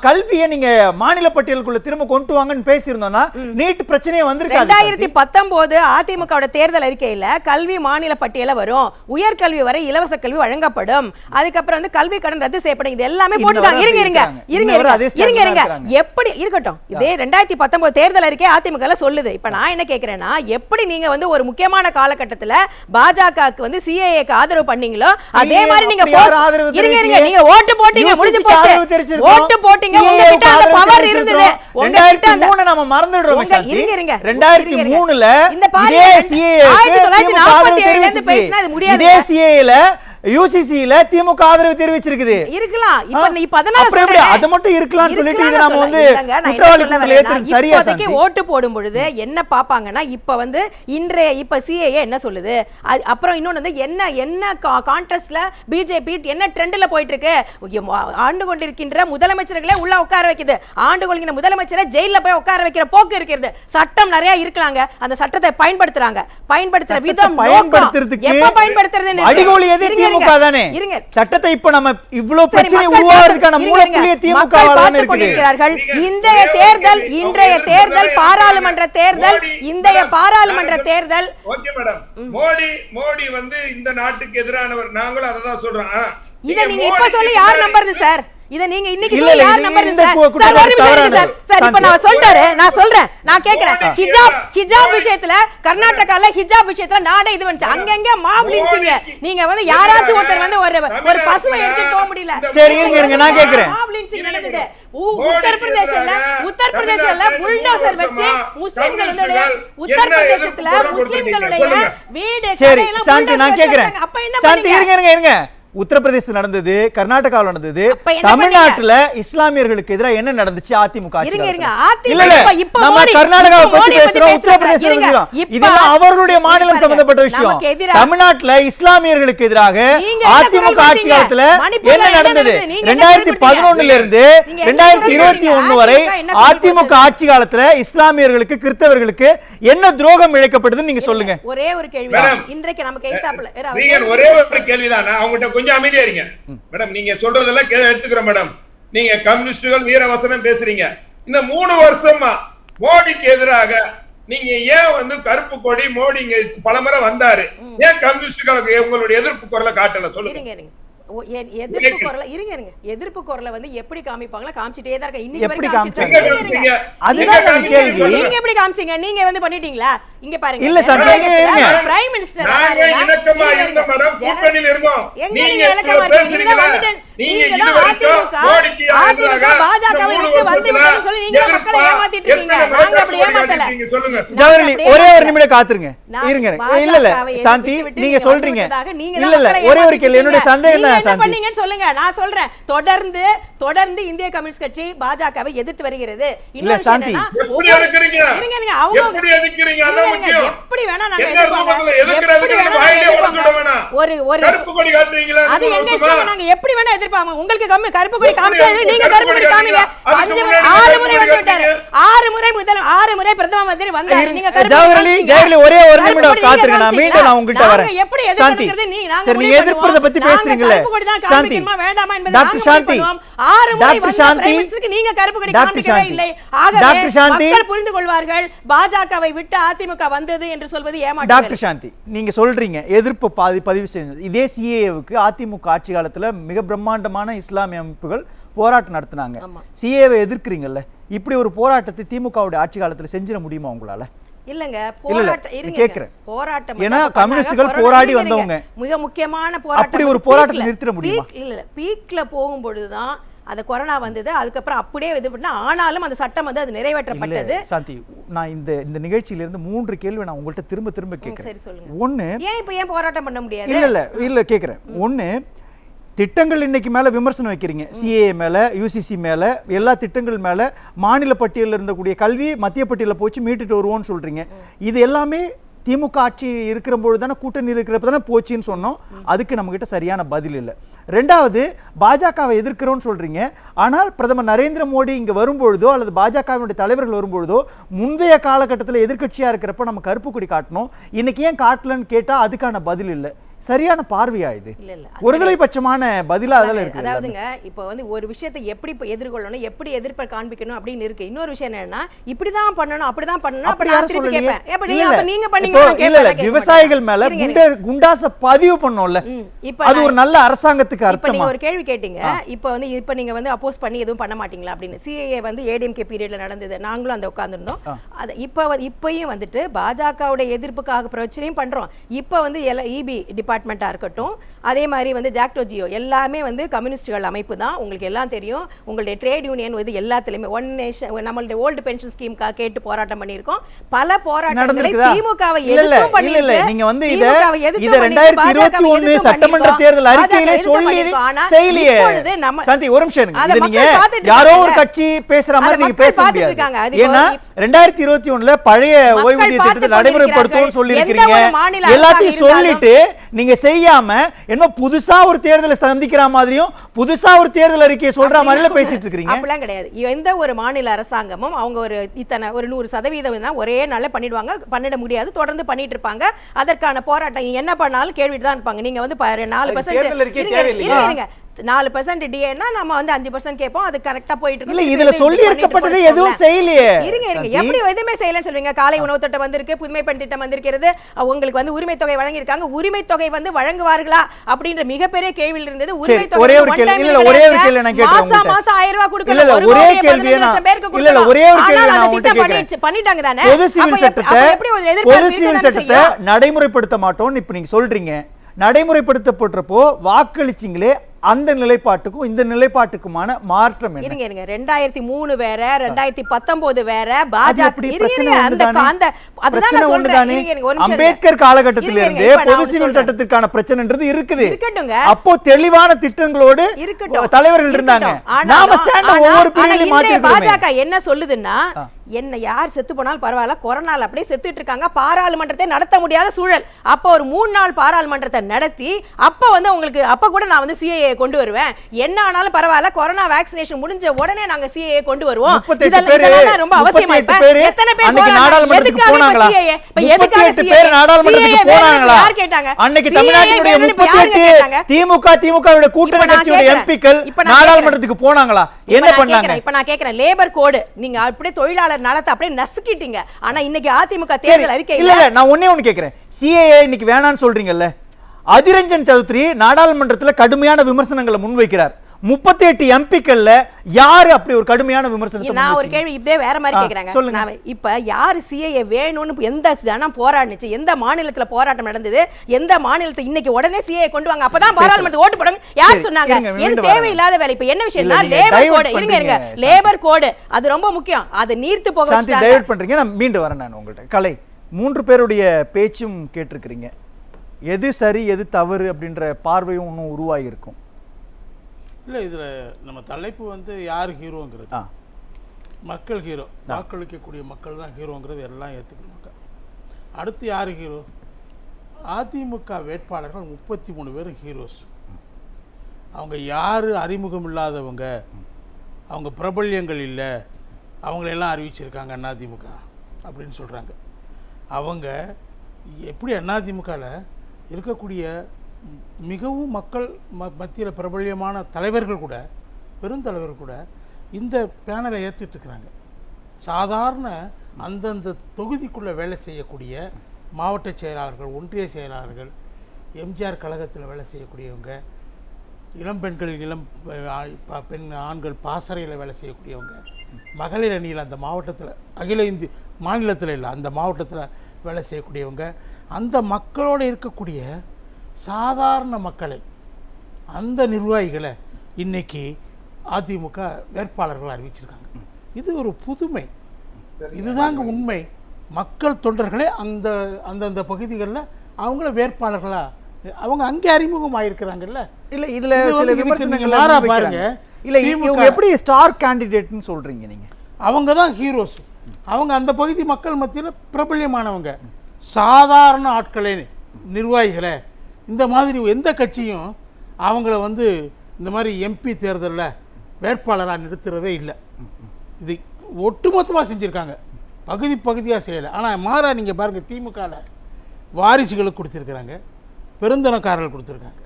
கல்வியை நீங்க மாநில பட்டியலுக்குள்ள திரும்ப கொண்டு வாங்கன்னு பேசியிருந்தோம்னா நீட் பிரச்சனையே வந்திருக்காது. 2019 அதிமுகவோட தேர்தல் அறிக்கையில கல்வி மாநில பட்டியல வரும், உயர்கல்வி வரை இலவச கல்வி வழங்கப்படும், அதுக்கப்புறம் வந்து கல்வி கடன் ரத்து செய்யப்படும். இது எல்லாமே போட்டுட்டாங்க. இருங்க எப்படி இருக்கட்டும். இதே 2019 தேர்தல் அறிக்கை அதிமுக சொல்லுது. இப்ப நான் என்ன கேக்குறேன்னா, எப்படி நீங்க வந்து ஒரு முக்கியமான காலகட்டத்துல பாஜகவுக்கு வந்து சிஏஏக்கு ஆதரவு பண்ணீங்களோ அதே மாதிரி நீங்க நீங்க ஓட்டு போட்டீங்க, முடிஞ்சு போச்சு. ஓட்டு போட்டீங்க, உங்ககிட்ட அந்த பவர் இருந்தது. 2003 நாம மறந்துடுறோம். இருங்க 2003ல இதே சிஏஏக்கு திமுக ஆதரவு தெரிவிச்சிச்சு. இதே சிஏஏல யூசிசில திமுக ஆதரவு தெரிவிச்சிருக்குது. இருக்கலாம். இப்ப நீ 14 அது மட்டும் இருக்கலாம்னு சொல்லிட்டு இது நாம வந்து குற்றவாளி கூண்டில் ஏத்துறது சரியா? இப்போதைக்கு ஓட்டு போடும் பொழுது என்ன பாப்பாங்கன்னா, இப்ப வந்து இப்ப சிஏஏ என்ன சொல்லுது, அப்புறம் இன்னொன்னு வந்து என்ன கான்டெஸ்ட்ல பிஜேபி என்ன ட்ரெண்ட்ல போயிட்டு இருக்கு. ஆண்டு கொண்டிருக்கின்ற முதலமைச்சர்களை உள்ள உட்கார வைக்குது, ஆண்டு கொள்கிற முதலமைச்சரை ஜெயில போய் உட்கார வைக்கிற போக்கு இருக்கிறது. சட்டம் நிறைய இருக்கலாங்க, அந்த சட்டத்தை பயன்படுத்துறாங்க. பயன்படுத்துற விதம் பயன்படுத்துறதுக்கு எப்ப பயன்படுத்துறதுன்னு அடிகோலி எது திமுக தானே. சட்டத்தை இப்ப நம்ம இவ்ளோ பிரச்சனை உருவாகிறதுக்கான மூலப்புள்ளியே திமுகவால இருக்கிறார்கள். இன்றைய தேர்தல் பாராளுமன்ற தேர்தல், இன்றைய பாராளுமன்ற தேர்தல். ஓகே மேடம், மோடி வந்து இந்த நாட்டுக்கு எதிரானவர், நாங்களும் அதை தான் சொல்றோம். இத நீங்க இப்ப சொல்லி யார் நம்புறது சார்? இத நீங்க இன்னைக்கு சொல்லி யார் நம்புறது சார்? சார் இப்ப நான் சொல்றேன், நான் கேக்குறேன். ஹிஜாப் விஷயத்துல கர்நாடகால ஹிஜாப் விஷயத்துல நாடே இது வந்துச்சு. அங்கங்க மாப் லிஞ்சிங்க. நீங்க வந்து யாராச்சும் ஒருத்தர் வந்து ஒரு பசுவை எடுத்து போக முடியல. சரி இருங்க நான் கேக்குறேன். மாப் லிஞ்சிங் நடந்தது உத்தரப்பிரதேசல புல்டோசர் வச்சு முஸ்லிம்கள் வந்து உத்தரப்பிரதேசத்துல முஸ்லிம்களுடைய வீடு. சரி சாந்தி நான் கேக்குறேன். சாந்தி இருங்க உத்தரப்பிரதேசம் நடந்தது, கர்நாடகாவில் நடந்தது, தமிழ்நாட்டுல இஸ்லாமியர்களுக்கு எதிராக என்ன நடந்துச்சு? அதிமுக கர்நாடகாவை பத்தி பேசுறோம், உத்தரப்பிரதேசம் இதெல்லாம் அவர்களுடைய மாநிலம் சம்பந்தப்பட்ட விஷயம். தமிழ்நாட்டுல இஸ்லாமியர்களுக்கு எதிராக அதிமுக ஆட்சி காலத்துல என்ன நடந்தது? 2011 இருந்து 2021 வரை அதிமுக ஆட்சி காலத்துல இஸ்லாமியர்களுக்கு கிறிஸ்தவர்களுக்கு என்ன துரோகம் இழைக்கப்பட்டதுன்னு நீங்க சொல்லுங்க. ஒரே ஒரு கேள்வி. இன்றைக்கு நமக்கு ஒரே ஒரு கேள்விதான், அவங்ககிட்ட கொஞ்சம் அமைதியா இருங்க மேடம். நீங்க சொல்றதெல்லாம் எடுத்துக்கிறோம் மேடம். நீங்க கம்யூனிஸ்டுகள் வீரவசனம் பேசுறீங்க. இந்த 3 வருஷமா மோடிக்கு எதிராக நீங்க ஏன் வந்து கருப்பு கொடி, மோடி இங்க பலமுறை வந்தாரு, ஏன் கம்யூனிஸ்டுகளுக்கு உங்களுடைய எதிர்ப்பு குரலை காட்டல? சொல்லுங்க. எதிர்ப்பு குரலை எதிர்ப்பு குரலை வந்து எப்படி காமிப்பாங்களா காமிச்சிட்டே தான் இருக்க. இன்னைக்கு எப்படி வரைக்கும் காமிச்சாங்க? அதுதான் சார் கேள்வி. நீங்க எப்படி காமிச்சீங்க? நீங்க வந்து பண்ணிட்டீங்களா? இங்க பாருங்க. இல்ல சார், இருங்க. பிரைம் மினிஸ்டர் நாங்க இணக்கமா இருந்த மேடம், கூட்டணியில் இருந்தோம். நீங்க இணக்கமா இருக்கீங்க. நீங்க தான் வந்துட்டு நீங்க தான் அதிமுக பாஜகவை விட்டு வந்து விட்டேன்னு சொல்லி நீங்க மக்களை ஏமாத்திட்டு இருக்கீங்க. நாங்க அப்படி ஏமாத்தல. ஜவஹர்லி ஒரே ஒரு நிமிடம் காத்துருங்க. இருங்க. இல்ல சாந்தி, நீங்க சொல்றீங்க. இல்ல ஒரே ஒரு கேள்வி. என்னோட சந்தேகம் தான் சாந்தி. பண்ணீங்கன்னு சொல்லுங்க. நான் சொல்றேன், தொடர்ந்து இந்திய கம்யூனிஸ்ட் கட்சி பாஜகவை எதிர்த்து வருகிறது. இல்ல சாந்தி, எப்படி வேணா நாங்க அது எங்க இஷ்டம். நாங்க எப்படி வேணா எதிர்ப்பாங்க. உங்களுக்கு கருப்பு கொடி காமிச்சாரு, நீங்க கருப்பு கொடி காமிங்க. 6 முறை வந்து விட்டாரு. 6 முறை பிரதம மந்திரி வந்தாரு. நீங்க ஜவஹர்லி ஒரே ஒரு நிமிடம் காத்துருங்க. நான் மீண்டும் நான் உங்ககிட்ட வரேன். எப்படி சாந்தி, சரி, நீங்க எதிர்ப்பத பத்தி பேசுறீங்கல சாந்தி. வேண்டாமா என்பதை டாக்டர் சாந்தி, 6 முறை டாக்டர் சாந்தி, நீங்க கருப்பு கொடி காமிக்கவே இல்லை. டாக்டர் சாந்தி, மக்கள் புரிந்து கொள்வார்கள் பாஜகவை விட்டு அதிமுக வந்தது என்று சொல்வது ஏமாற்று. டாக்டர் சாந்தி, நீங்க சொல்றீங்க எதிர்ப்பு பதிவு செஞ்சது. இதே சிஏஏவுக்கு அதிமுக ஆட்சி காலத்துல மிக பிரம்மாண்டமான இஸ்லாமிய அமைப்புகள் போராட்டம் நடத்தினாங்க. சிஏஏவை எதிர்க்கிறீங்கல்ல, இப்படி ஒரு போராட்டத்தை திமுகவுடைய ஆட்சி காலத்துல செஞ்சிட முடியுமா உங்களால? இல்லங்க, போராட்டம் ஏன்னா கம்யூனிஸ்டுகள் போராடி வந்தவங்க. மிக முக்கியமான போராட்டம். அப்படி ஒரு போராட்டத்தை நிறுத்திட முடியுமா? இல்ல, பீக்ல போகும்பொழுதுதான் அந்த கொரோனா வந்தது. அதுக்கப்புறம் அப்படியே இது பண்ணா, ஆனாலும் அந்த சட்டம் வந்து அது நிறைவேற்றப்பட்டது. சாந்தி, நான் இந்த நிகழ்ச்சியில இருந்து 3 கேள்வி நான் உங்கள்ட்ட திரும்ப கேட்கிறேன். சரி சொல்லுங்க. ஒண்ணு, ஏன் போராட்டம் பண்ண முடியாது? இல்ல கேக்குறேன். ஒண்ணு, திட்டங்கள் இன்னைக்கு மேல விமர்சனம் வைக்கிறீங்க. சிஏஏ மேல, யூசிசி மேல, எல்லா திட்டங்கள் மேல. மாநில பட்டியலில் இருந்தக்கூடிய கல்வி மத்திய பட்டியலில் போச்சு, மீட்டுட்டு வருவோம்னு சொல்றீங்க. இது எல்லாமே திமுக ஆட்சி இருக்கிற பொழுது தானே, கூட்டணி இருக்கிறப்ப தானே போச்சுன்னு சொன்னோம். அதுக்கு நம்ம கிட்ட சரியான பதில் இல்லை. ரெண்டாவது, பாஜகவை எதிர்க்கிறோன்னு சொல்றீங்க. ஆனால் பிரதமர் நரேந்திர மோடி இங்க வரும்பொழுதோ அல்லது பாஜகவினுடைய தலைவர்கள் வரும்பொழுதோ முந்தைய காலகட்டத்தில் எதிர்க்கட்சியா இருக்கிறப்ப நம்ம கருப்பு கொடி காட்டணும். இன்னைக்கு ஏன் காட்டலன்னு கேட்டா அதுக்கான பதில் இல்லை. சரியான பார்வையா இது? ஒருதலை பட்சமான பதிலா அதெல்லாம் இருக்கு. அதாவதுங்க, இப்போ வந்து ஒரு விஷயத்தை எப்படி எதிர்கொள்ளணும், எப்படி எதிர்ப்பை காண்பிக்கணும் அப்படின்னு இருக்கு. இன்னொரு விஷயம் என்னன்னா, இப்படிதான் பண்ணணும், அப்படிதான் பண்ணணும். அப்படி யாரும் சொல்லலையே. நீங்க பண்ணீங்க. இல்ல, விவசாயிகள் மேல குண்டாச பதிவு பண்ணோம்ல, அது ஒரு நல்ல அரசாங்கத்துக்கு அர்த்தமா? இப்ப நீங்க ஒரு கேள்வி கேட்டீங்க. இப்ப நீங்க வந்து அப்போஸ் பண்ணி எதுவும் பண்ண மாட்டீங்களா அப்படின்னு. சிஏஏ வந்து ஏடிஎம்கே பீரியட்ல நடந்தது. நாங்களும் அந்த உட்கார்ந்துருந்தோம். அது இப்பயும் வந்துட்டு பாஜகவுடைய எதிர்ப்புக்காக பிரச்சனையும் பண்றோம். இப்ப வந்து இபி டிபார்ட்மெண்ட்டா இருக்கட்டும், அதே மாதிரி வந்து ஜாக்டோ ஜியோ எல்லாமே வந்து கம்யூனிஸ்டுகள் அமைப்பு தான். உங்களுக்கு எல்லாம் தெரியும். உங்களுடைய ட்ரேட் யூனியன் வந்து எல்லாத்துலயுமே ஒன் நேஷன், நம்மளுடைய ஓல்டு பென்ஷன் ஸ்கீம்காக கேட்டு போராட்டம் பண்ணியிருக்கோம். பல போராட்டங்களை திமுகவை எதிர்த்தும் பண்ணிருக்கோம். நீங்க வந்து இத 2021 சட்டமன்ற தேர்தல் அறிக்கையிலே சொல்லி செய்யலையே. சாந்தி, ஒரு நிமிஷம் இருங்க. இது நீங்க யாரோ ஒரு கட்சி பேசுற மாதிரி நீங்க பேச முடியாது. ஏன்னா 2021ல பழைய ஓய்வூதிய திட்டத்தை நடைமுறைப்படுத்துவோம்னு சொல்லி இருக்கீங்க. எல்லாத்தையும் சொல்லிட்டு நீங்க செய்யாம என்ன புதுசா ஒரு தேர்தலை சந்திக்கிற மாதிரியும் புதுசா ஒரு தேர்தல் அறிக்கையை சொல்ற மாதிரில பேசிட்டு இருக்கீங்க. அப்படிலாம் கிடையாது. எந்த ஒரு மாநில அரசாங்கமும் அவங்க ஒரு 100% ஒரே நாள்ல பண்ணிட முடியாது. தொடர்ந்து பண்ணிட்டு இருப்பாங்க. அதற்கான போராட்டம் என்ன பண்ணாலும் கேள்விட்டு தான் இருப்பாங்க. நீங்க வந்து 4% 4% டிஏன்னா நம்ம வந்து 5% கேட்போம். அது கரெக்டா போயிட்டு இருக்கு. இல்ல, இதுல சொல்லி இருக்கப்பட்டது எதுவும் செய்யலையே. இருங்க எப்படி எதுவுமே செய்யலன்னு சொல்றீங்க? காலை உணவு திட்டம் வந்திருக்கு, புதுமை பெண் திட்டம் வந்திருக்கிறது, உங்களுக்கு வந்து உரிமை தொகை வழங்கி இருக்காங்க. உரிமை தொகை வந்து வழங்குவார்களா அப்படின்ற மிகப்பெரிய கேள்வி இருந்தது. உரிமை தொகை ஒரே ஒரு கேள்வி. இல்ல, ஒரே ஒரு கேள்வி நான் கேட்கிறேன். மாசம் 1000 ரூபாய் கொடுக்கணும். இல்ல, ஒரே கேள்வி இல்ல, ஒரே ஒரு கேள்வி நான் உங்ககிட்ட கேக்குறேன். பண்ணிட்டாங்க தானே. பொது சிவில் சட்டத்தை நடைமுறைப்படுத்த மாட்டோம்னு இப்ப நீங்க சொல்றீங்க. நடைமுறைப்படுத்தப்பட்டப்போ வாக்களிச்சிங்களே, அந்த நிலைப்பாட்டுக்கும் இந்த நிலைப்பாட்டுக்குமான மாற்றம் என்ன? இருங்க 2003 வேற, 2019 வேற. அம்பேத்கர் காலகட்டத்தில இருந்து பொது சிவில் சட்டத்திற்கான பிரச்சனைன்றது இருக்குது. அப்போ தெளிவான திட்டங்களோடு தலைவர்கள் இருந்தாங்க. நாம ஸ்டாண்ட் ஒவ்வொரு பீரியட்லயும் மாத்தி இருக்கோம். பாஜக என்ன சொல்லுதுன்னா, என்ன யார் செத்து போனாலும் பரவாயில்ல, கொரோனால அப்படியே செத்துட்டு இருக்காங்க, பாராளுமன்றத்தை நடத்த முடியாத சூழல். அப்போ ஒரு 3 நாள் பாராளுமன்றத்தை நடத்தி அப்ப வந்து உங்களுக்கு அப்ப கூட நான் வந்து சிஏஏ கொண்டு வருவேன், என்ன ஆனாலும் பரவாயில்ல, கொரோனா வேக்சினேஷன் முடிஞ்ச உடனே நாங்க சிஏஏ கொண்டு வருவோம். இதெல்லாம் ரொம்ப அவசியமா. எத்தனை பேர் நாடாளுமன்றத்துக்கு போனாங்களா? 38 பேர் நாடாளுமன்றத்துக்கு போனாங்களா? யார் கேட்டாங்க? அன்னைக்கு தமிழ்நாட்டினுடைய 38 திமுகவோட கூட்டணி கட்சியோட எம்பிக்கள் நாடாளுமன்றத்துக்கு போனாங்களா? என்ன பண்ணாங்க? இப்ப நான் கேக்குறேன், லேபர் கோடு நீங்க அப்படியே தொழிலாளர் நலத்தை அப்படியே நசுக்கிட்டீங்க. ஆனா இன்னைக்கு அதிமுக தேர்தல் அறிக்கை இல்ல, நான் ஒண்ணே ஒண்ணு கேக்குறேன். சிஏஏ இன்னைக்கு வேணாம்னு சொல்றீங்கல்ல, அதிரஞ்சன் சௌத்ரி நாடாளுமன்றத்தில் கடுமையான விமர்சனங்களை முன்வைக்கிறார். 38 எம்பிக்கள்ல யாரு அப்படி ஒரு கடுமையான விமர்சனத்தை நான் ஒரு கேள்வி இதே வேற மாதிரி கேக்குறாங்க. சொல்லுங்க. இப்ப யாரு சிஏஏ வேணும்னு எந்த ஜனம் போராடுச்சு, எந்த மாநிலத்துல போராட்டம் நடந்தது, எந்த மாநிலத்தை இன்னைக்கு உடனே சிஏஏ கொண்டு வாங்க அப்பதான் பாராளுமன்றத்துக்கு ஓட்டு போடும் யார் சொன்னாங்க? இது தேவையில்லாத வேலை. இப்ப என்ன விஷயம்னா லேபர் கோடு இருங்க லேபர் கோடு அது ரொம்ப முக்கியம். அது நீர்த்து போக சாந்தி டைவர்ட் பண்றீங்க. நான் மீண்டும் வரேன் நான் உங்கள்ட்ட. கலை 3 பேருடைய பேச்சும் கேட்டிருக்கிறீங்க. எது சரி எது தவறு அப்படின்ற பார்வையும் இன்னும் உருவாகி இருக்கும். இல்லை இதில் நம்ம தலைப்பு வந்து யார் ஹீரோங்கிறது, மக்கள் ஹீரோ, வாக்களிக்கக்கூடிய மக்கள் தான் ஹீரோங்கிறது எல்லாம் ஏற்றுக்கிறாங்க. அடுத்து யார் ஹீரோ? அதிமுக வேட்பாளர்கள் 33 பேர் ஹீரோஸ். அவங்க யார் அறிமுகம் இல்லாதவங்க, அவங்க பிரபல்யங்கள் இல்லை, அவங்களெல்லாம் அறிவிச்சிருக்காங்க அதிமுக அப்படின்னு சொல்கிறாங்க. அவங்க எப்படி அதிமுகவில் இருக்கக்கூடிய மிகவும் மக்கள் மத்தியில் பிரபல்யமான தலைவர்கள் கூட, பெருந்தலைவர்கள் கூட இந்த பேனலை ஏற்றுட்டு இருக்கிறாங்க. சாதாரண அந்தந்த தொகுதிக்குள்ளே வேலை செய்யக்கூடிய மாவட்ட செயலாளர்கள், ஒன்றிய செயலாளர்கள், எம்ஜிஆர் கழகத்தில் வேலை செய்யக்கூடியவங்க, இளம்பெண்கள், பெண் ஆண்கள் பாசறையில் வேலை செய்யக்கூடியவங்க, மகளிர் அணியில் அந்த மாவட்டத்தில், அகில இந்திய மாநிலத்தில் இல்லை அந்த மாவட்டத்தில் வேலை செய்யக்கூடியவங்க, அந்த மக்களோடு இருக்கக்கூடிய சாதாரண மக்களை, அந்த நிர்வாகிகளை இன்னைக்கு அதிமுக வேட்பாளர்கள் அறிவிச்சிருக்காங்க. இது ஒரு புதுமை, இதுதாங்க உண்மை. மக்கள் தொண்டர்களே அந்த அந்தந்த பகுதிகளில் அவங்கள வேட்பாளர்களா அவங்க அங்கே அறிமுகம் ஆயிருக்கிறாங்கல்ல. இல்ல இதுல சில விமர்சனங்கள் பாருங்க. இல்ல இவங்க எப்படி ஸ்டார் கேண்டிடேட்னு சொல்றீங்க நீங்க? அவங்க தான் ஹீரோஸ். அவங்க அந்த பகுதி மக்கள் மத்தியில் பிரபல்யமானவங்க. சாதாரண ஆட்களே, நிர்வாகிகளை, இந்த மாதிரி எந்த கட்சியும் அவங்கள வந்து இந்த மாதிரி எம்பி தேர்தலில் வேட்பாளராக நிறுத்துறதே இல்லை. இது ஒட்டுமொத்தமாக செஞ்சுருக்காங்க, பகுதி பகுதியாக செய்யலை. ஆனால் மாறா நீங்கள் பாருங்கள், திமுகவில் வாரிசுகளுக்கு கொடுத்துருக்குறாங்க, பெருந்தனக்காரர்கள் கொடுத்துருக்காங்க,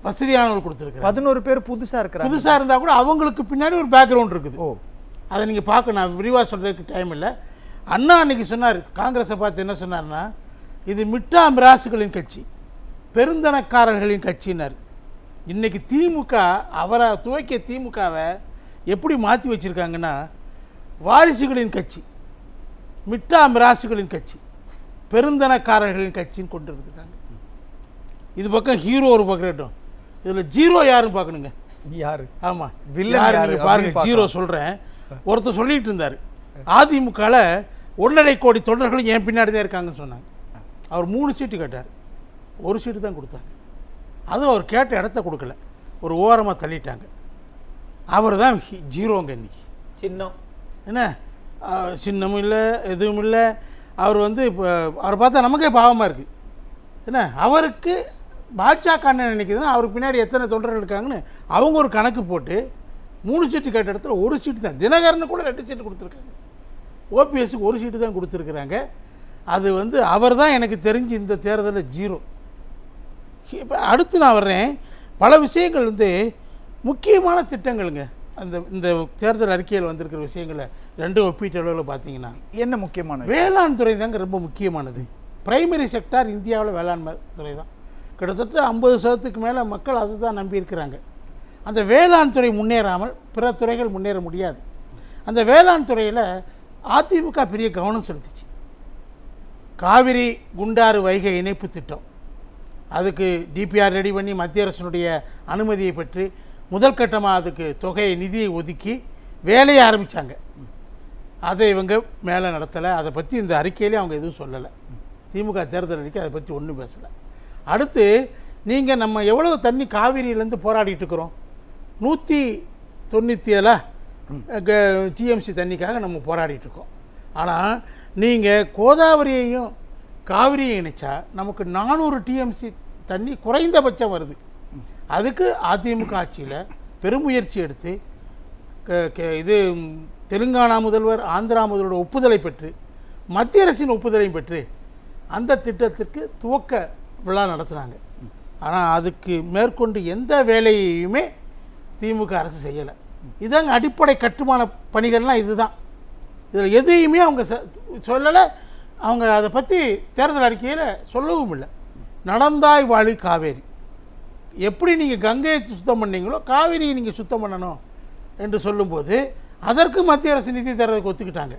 வசதியானவர்கள் கொடுத்துருக்காங்க. 11 பேர் புதுசாக இருக்கிறாங்க. புதுசாக இருந்தால் கூட அவங்களுக்கு பின்னாடி ஒரு பேக்ரவுண்ட் இருக்குது. அதை நீங்கள் பார்க்க நான் விரிவாக சொல்கிறதுக்கு டைம் இல்லை. அண்ணா அன்றைக்கி சொன்னார், காங்கிரஸை பார்த்து என்ன சொன்னார்னா, இது மிட்டா மிராசுகளின் கட்சி, பெருந்தனக்காரர்களின் கட்சினார். இன்றைக்கி திமுக அவரை துவக்கிய திமுகவை எப்படி மாற்றி வச்சுருக்காங்கன்னா, வாரிசுகளின் கட்சி, மிட்டா மிராசுகளின் கட்சி, பெருந்தனக்காரர்களின் கட்சின்னு கொண்டு இருக்காங்க. இது பக்கம் ஹீரோ ஒரு பக்கம், இதில் ஜீரோ யாருன்னு பார்க்கணுங்க. யாரு? ஆமாம், வில்லன் பாருங்க. ஜீரோ சொல்கிறேன். ஒருத்தர் சொல்லிட்டு இருந்தார், அதிமுகவில் 1.5 கோடி தொண்டர்களும் என் பின்னாடி தான் இருக்காங்கன்னு சொன்னாங்க. அவர் 3 சீட்டு கேட்டார், 1 சீட்டு தான் கொடுத்தாங்க. அதுவும் அவர் கேட்ட இடத்த கொடுக்கல, ஒரு ஓரமாக தள்ளிட்டாங்க. அவர் தான் ஜீரோங்க இன்னைக்கு. சின்னம் என்ன, சின்னமும் இல்லை, எதுவும் இல்லை. அவர் வந்து இப்போ அவரை பார்த்தா நமக்கே பாவமாக இருக்குது. என்ன, அவருக்கு பாஜக என்ன நினைக்குதுன்னா, அவருக்கு பின்னாடி எத்தனை தொண்டர்கள் இருக்காங்கன்னு அவங்க ஒரு கணக்கு போட்டு 3 சீட்டு கேட்ட இடத்துல 1 சீட்டு தான். தினகரனு கூட 2 சீட்டு கொடுத்துருக்காங்க. ஓபிஎஸ்க்கு 1 சீட்டு தான் கொடுத்துருக்குறாங்க. அது வந்து அவர் தான் எனக்கு தெரிஞ்சு இந்த தேர்தலில் ஜீரோ. இப்போ அடுத்து நான் வர்றேன். பல விஷயங்கள் வந்து முக்கியமான திட்டங்களுங்க. இந்த தேர்தல் அறிக்கையில் வந்திருக்கிற விஷயங்களை 2 ஒப்பீட்டு அளவில் பார்த்தீங்கன்னா என்ன முக்கியமானது? வேளாண் துறை தாங்க ரொம்ப முக்கியமானது. பிரைமரி செக்டார் இந்தியாவில் வேளாண் துறை தான். கிட்டத்தட்ட 50% மேலே மக்கள் அதுதான் நம்பி இருக்கிறாங்க. அந்த வேளாண் துறை முன்னேறாமல் பிற துறைகள் முன்னேற முடியாது. அந்த வேளாண் துறையில் அதிமுக பெரிய கவனம் செலுத்திச்சு. காவிரி குண்டாறு வைகை இணைப்பு திட்டம், அதுக்கு டிபிஆர் ரெடி பண்ணி மத்திய அரசினுடைய அனுமதியை பெற்று முதல் கட்டமாக அதுக்கு தொகையை, நிதியை ஒதுக்கி வேலையை ஆரம்பித்தாங்க. அதை இவங்க மேலே நடத்தலை. அதை பற்றி இந்த அறிக்கையிலே அவங்க எதுவும் சொல்லலை. திமுக தேர்தல் அறிக்கை அதை பற்றி ஒன்றும் பேசலை. அடுத்து நீங்கள் நம்ம எவ்வளவு தண்ணி காவிரியிலேருந்து போராடிட்டு இருக்கிறோம், 197 டிஎம்சி தண்ணிக்காக நம்ம போராடிட்டுருக்கோம். ஆனால் நீங்கள் கோதாவரியையும் காவிரியும் இணைச்சா நமக்கு 400 டிஎம்சி தண்ணி குறைந்தபட்சம் வருது. அதுக்கு அதிமுக ஆட்சியில் பெருமுயற்சி எடுத்து இது தெலுங்கானா முதல்வர், ஆந்திரா முதல்வரோட ஒப்புதலை பெற்று, மத்திய அரசின் ஒப்புதலையும் பெற்று அந்த திட்டத்திற்கு துவக்க விழா நடத்துனாங்க. ஆனால் அதுக்கு மேற்கொண்டு எந்த வேலையுமே திமுக அரசு செய்யலை. இதாங்க அடிப்படை கட்டுமான பணிகள்லாம் இதுதான். இதில் எதையுமே அவங்க சொல்லலை. அவங்க அதை பற்றி தேர்தல் அறிக்கையில் சொல்லவும் இல்லை. நடந்தாய் வாழி காவேரி. எப்படி நீங்கள் கங்கையை சுத்தம் பண்ணீங்களோ காவேரியை நீங்கள் சுத்தம் பண்ணணும் என்று சொல்லும்போது அதற்கு மத்திய அரசு நிதி தரதுக்கு ஒத்துக்கிட்டாங்க.